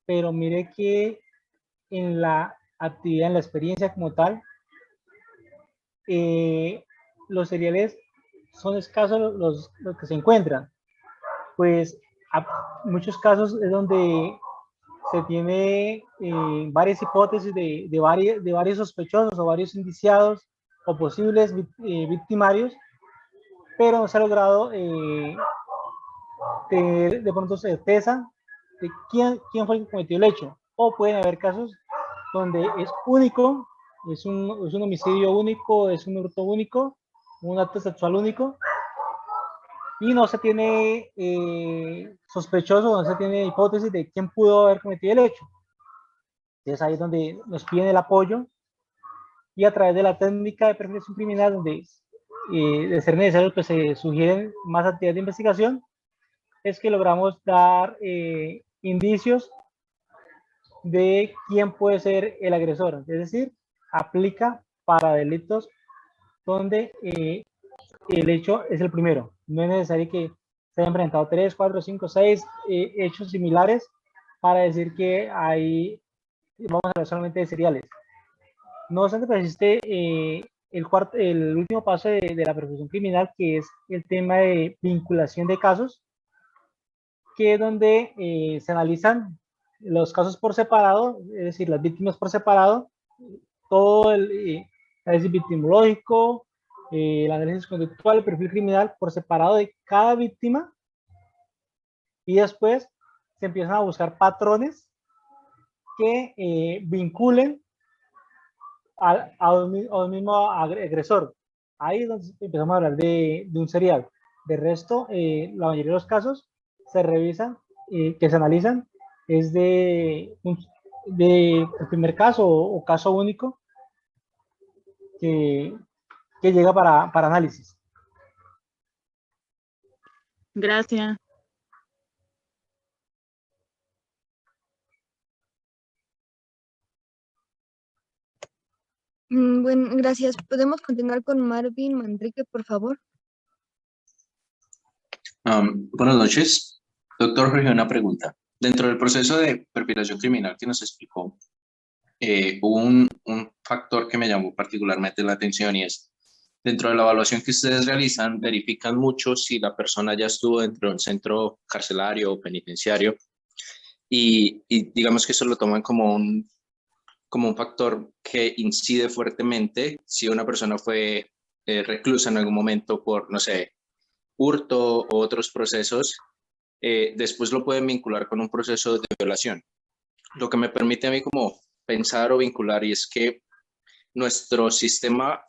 pero mire que en la actividad, en la experiencia como tal, los seriales son escasos los que se encuentran, pues muchos casos es donde se tiene varias hipótesis de varios sospechosos o varios indiciados o posibles victimarios, pero no se ha logrado tener de pronto certeza de quién fue el que cometió el hecho. O pueden haber casos donde es único, es un homicidio único, es un hurto único, un acto sexual único, y no se tiene sospechoso, no se tiene hipótesis de quién pudo haber cometido el hecho. Entonces ahí es donde nos piden el apoyo, y a través de la técnica de perfilación criminal, donde de ser necesario que se sugieren más actividades de investigación, es que logramos dar indicios de quién puede ser el agresor. Es decir, aplica para delitos donde el hecho es el primero. No es necesario que se hayan presentado 3, 4, 5, 6 hechos similares para decir que hay, vamos a hablar solamente de seriales. No obstante, persiste el último paso de la persecución criminal, que es el tema de vinculación de casos, que es donde se analizan los casos por separado, es decir, las víctimas por separado, todo el análisis victimológico, el análisis conductual, el perfil criminal por separado de cada víctima, y después se empiezan a buscar patrones que vinculen a un mismo agresor. Ahí es donde empezamos a hablar de un serial. De resto, la mayoría de los casos se revisan, que se analizan, es de el primer caso o caso único que llega para análisis. Gracias. Bueno, gracias. ¿Podemos continuar con Marvin Manrique, por favor? Buenas noches. Doctor Jorge, una pregunta. Dentro del proceso de perfilación criminal que nos explicó, hubo un factor que me llamó particularmente la atención, y es Dentro de la evaluación que ustedes realizan, verifican mucho si la persona ya estuvo dentro de un centro carcelario o penitenciario y digamos que eso lo toman como un factor que incide fuertemente si una persona fue reclusa en algún momento por, no sé, hurto o otros procesos, después lo pueden vincular con un proceso de violación. Lo que me permite a mí como pensar o vincular y es que nuestro sistema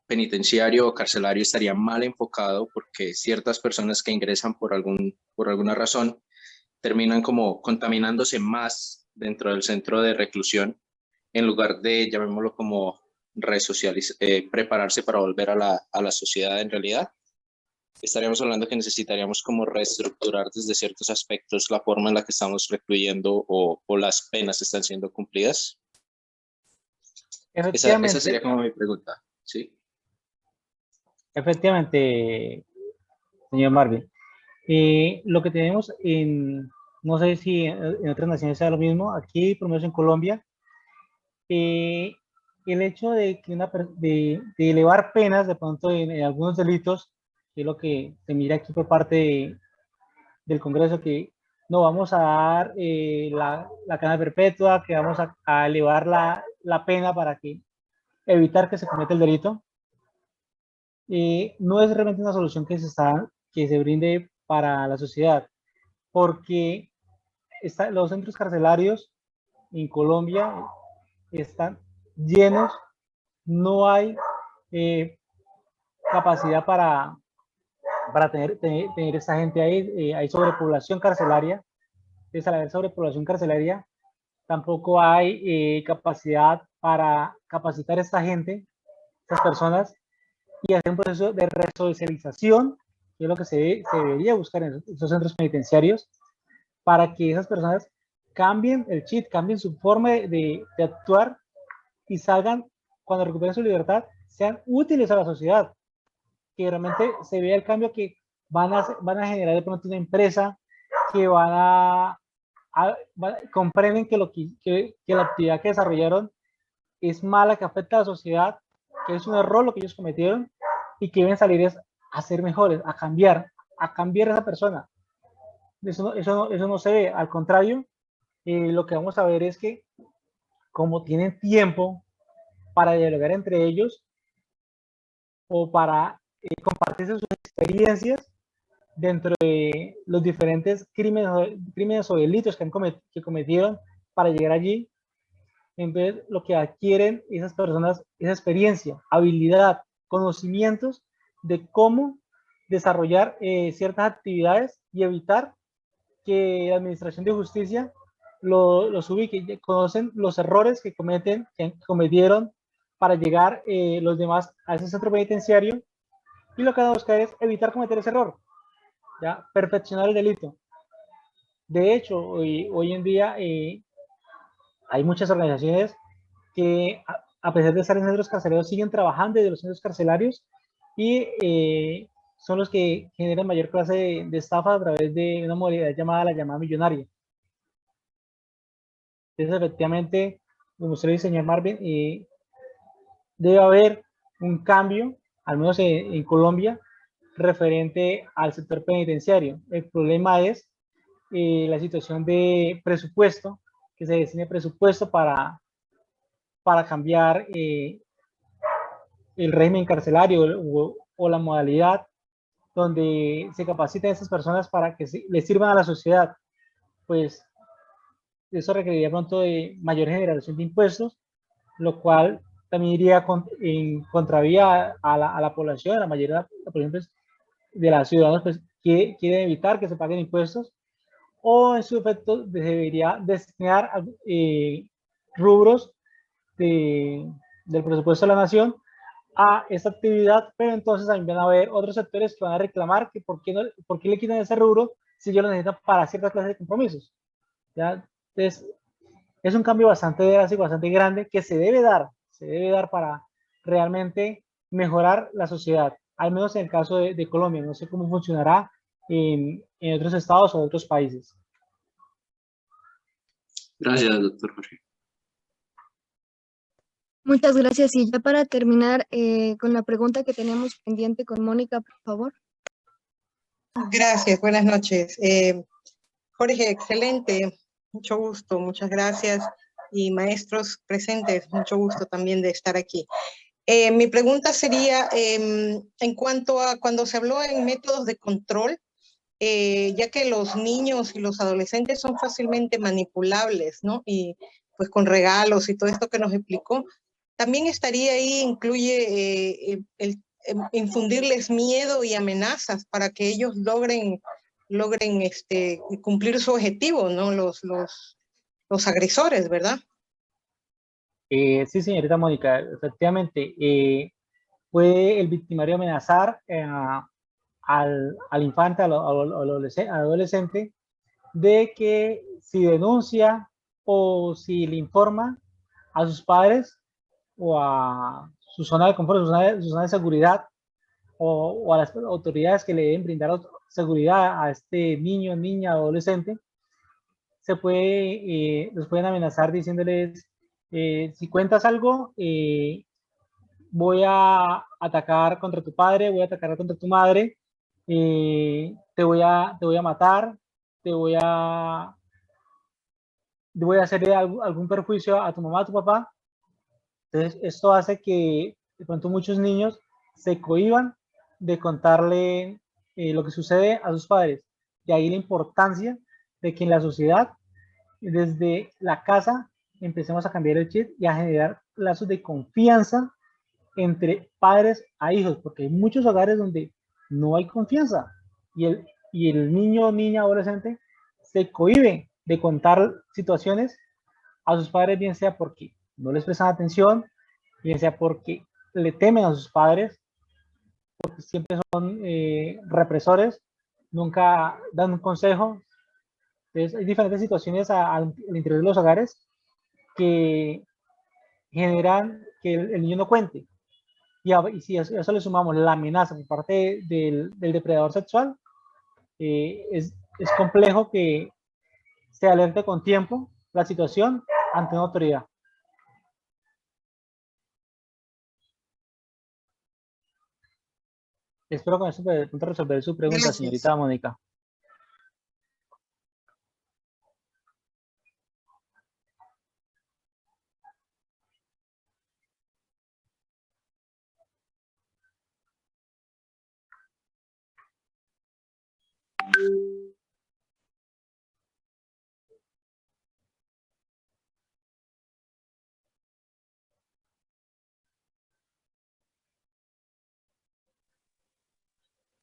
penitenciario o carcelario estaría mal enfocado porque ciertas personas que ingresan por alguna razón terminan como contaminándose más dentro del centro de reclusión en lugar de, llamémoslo como prepararse para volver a la sociedad en realidad. Estaríamos hablando que necesitaríamos como reestructurar desde ciertos aspectos la forma en la que estamos recluyendo o las penas están siendo cumplidas. Esa sería Efectivamente, como mi pregunta, ¿sí? efectivamente, señor Marvin. Lo que tenemos no sé si en otras naciones sea lo mismo, aquí, por lo menos en Colombia, eh, el hecho de que de elevar penas de pronto en algunos delitos, que es lo que se mira aquí por parte del Congreso, que no vamos a dar la cadena perpetua, que vamos a elevar la pena para evitar que se cometa el delito. No es realmente una solución que se brinde para la sociedad, porque los centros carcelarios en Colombia están llenos, no hay capacidad para tener esa gente ahí, hay sobrepoblación carcelaria, entonces al haber sobrepoblación carcelaria, tampoco hay capacidad para capacitar a esta gente, estas personas, y hacer un proceso de resocialización, que es lo que se debería buscar en esos centros penitenciarios, para que esas personas cambien el chip, cambien su forma de actuar y salgan, cuando recuperen su libertad, sean útiles a la sociedad, que realmente se vea el cambio que van a generar de pronto una empresa, que comprenden que la actividad que desarrollaron es mala, que afecta a la sociedad, que es un error lo que ellos cometieron y que deben salir a ser mejores, a cambiar a esa persona. Eso no se ve, al contrario, lo que vamos a ver es que como tienen tiempo para dialogar entre ellos o para compartir sus experiencias dentro de los diferentes crímenes o delitos que cometieron para llegar allí, entonces lo que adquieren esas personas es experiencia, habilidad, conocimientos de cómo desarrollar ciertas actividades y evitar que la Administración de Justicia los ubique, conocen los errores que cometieron para llegar los demás a ese centro penitenciario, y lo que van a buscar es evitar cometer ese error, ¿ya? Perfeccionar el delito. De hecho, hoy en día hay muchas organizaciones que, a pesar de estar en centros carcelarios, siguen trabajando desde los centros carcelarios y son los que generan mayor clase de estafa a través de una modalidad llamada la llamada millonaria. Entonces, efectivamente, como usted dice, señor Marvin, debe haber un cambio, al menos en Colombia, referente al sector penitenciario. El problema es la situación de presupuesto, que se destine presupuesto para cambiar el régimen carcelario o la modalidad donde se capaciten a esas personas para que les sirvan a la sociedad. Pues eso requeriría pronto de mayor generación de impuestos, lo cual también iría en contravía a la población, a la mayoría, por ejemplo, de los ciudadanos, pues, que quieren evitar que se paguen impuestos, o en su efecto debería destinar rubros del presupuesto de la nación a esta actividad, pero entonces también van a haber otros sectores que van a reclamar que por qué le quitan ese rubro si yo lo necesito para ciertas clases de compromisos. ¿Ya? Entonces, es un cambio bastante drástico, bastante grande, que se debe dar para realmente mejorar la sociedad, al menos en el caso de Colombia. No sé cómo funcionará en otros estados o otros países. Gracias, doctor Jorge. Muchas gracias. Y ya para terminar con la pregunta que teníamos pendiente con Mónica, por favor. Gracias, buenas noches. Jorge, excelente, mucho gusto, muchas gracias. Y maestros presentes, mucho gusto también de estar aquí. Mi pregunta sería, en cuanto a cuando se habló en métodos de control, ya que los niños y los adolescentes son fácilmente manipulables, ¿no? Y pues con regalos y todo esto que nos explicó, también estaría ahí, incluye infundirles miedo y amenazas para que ellos logren cumplir su objetivo, ¿no? Los agresores, ¿verdad? Sí, señorita Mónica, efectivamente, puede el victimario amenazar al infante, al adolescente, de que si denuncia o si le informa a sus padres o a su zona de confort, su zona de seguridad, o a las autoridades que le deben brindar seguridad a este niño, niña, adolescente, los pueden amenazar diciéndoles, si cuentas algo, voy a atacar contra tu padre, voy a atacar contra tu madre, te voy a matar, te voy a, voy a hacerle algún perjuicio a tu mamá, a tu papá. Entonces, esto hace que de pronto muchos niños se cohíban de contarle lo que sucede a sus padres. De ahí la importancia de que en la sociedad, desde la casa, empecemos a cambiar el chip y a generar lazos de confianza entre padres a hijos, porque hay muchos hogares donde no hay confianza y el niño, niña, adolescente se cohíbe de contar situaciones a sus padres, bien sea porque no les prestan atención, bien sea porque le temen a sus padres, porque siempre son represores, nunca dan un consejo. Entonces, hay diferentes situaciones al interior de los hogares que generan que el niño no cuente. Y si a eso le sumamos la amenaza por parte del depredador sexual, es complejo que se alerte con tiempo la situación ante una autoridad. Espero con eso poder resolver su pregunta, Gracias. señorita Mónica.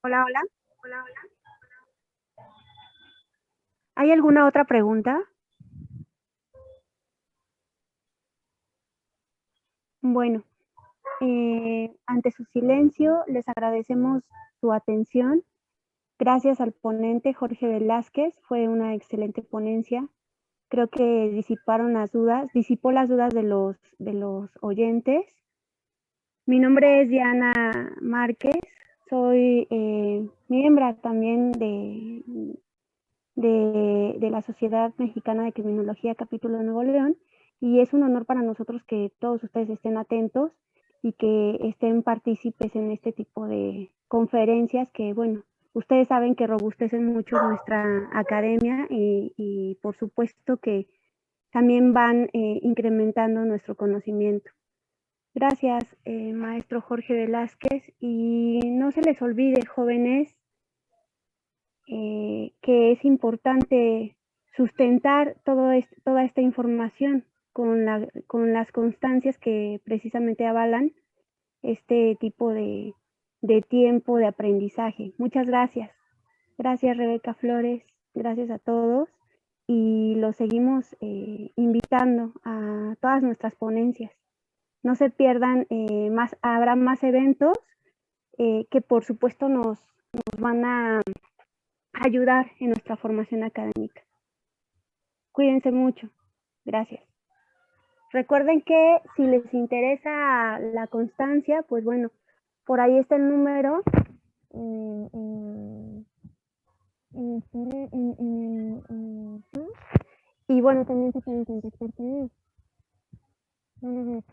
Hola, hola. ¿Hay alguna otra pregunta? Bueno, ante su silencio, les agradecemos su atención. Gracias al ponente Jorge Velázquez, fue una excelente ponencia. Creo que disipó las dudas de los oyentes. Mi nombre es Diana Márquez, soy miembro también de la Sociedad Mexicana de Criminología, capítulo Nuevo León, y es un honor para nosotros que todos ustedes estén atentos y que estén partícipes en este tipo de conferencias que, bueno, ustedes saben que robustecen mucho nuestra academia y por supuesto que también van incrementando nuestro conocimiento. Gracias, maestro Jorge Velázquez, y no se les olvide, jóvenes, que es importante sustentar toda esta información con las constancias que precisamente avalan este tipo de tiempo de aprendizaje. Muchas gracias. Gracias, Rebeca Flores. Gracias a todos. Y los seguimos invitando a todas nuestras ponencias. No se pierdan, habrá más eventos que por supuesto nos van a ayudar en nuestra formación académica. Cuídense mucho. Gracias. Recuerden que si les interesa la constancia, pues bueno, por ahí está el número. Y bueno, también se pueden contactar con él.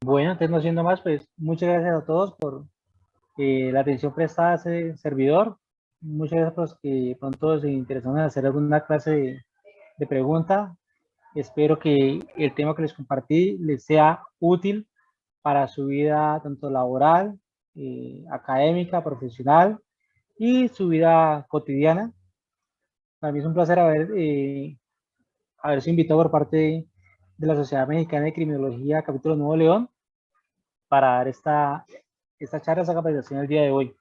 Bueno, entonces no siendo más, pues muchas gracias a todos por la atención prestada a ese servidor. Muchas gracias por los que pronto se interesaron en hacer alguna clase de pregunta. Espero que el tema que les compartí les sea útil para su vida tanto laboral, académica, profesional y su vida cotidiana. Para mí es un placer haber sido invitado por parte de la Sociedad Mexicana de Criminología, capítulo Nuevo León, para dar esta charla, esta capacitación el día de hoy.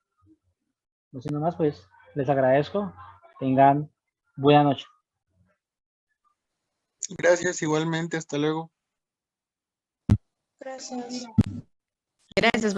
No siendo más, pues les agradezco. Tengan buena noche. Gracias, igualmente, hasta luego. Gracias. Gracias.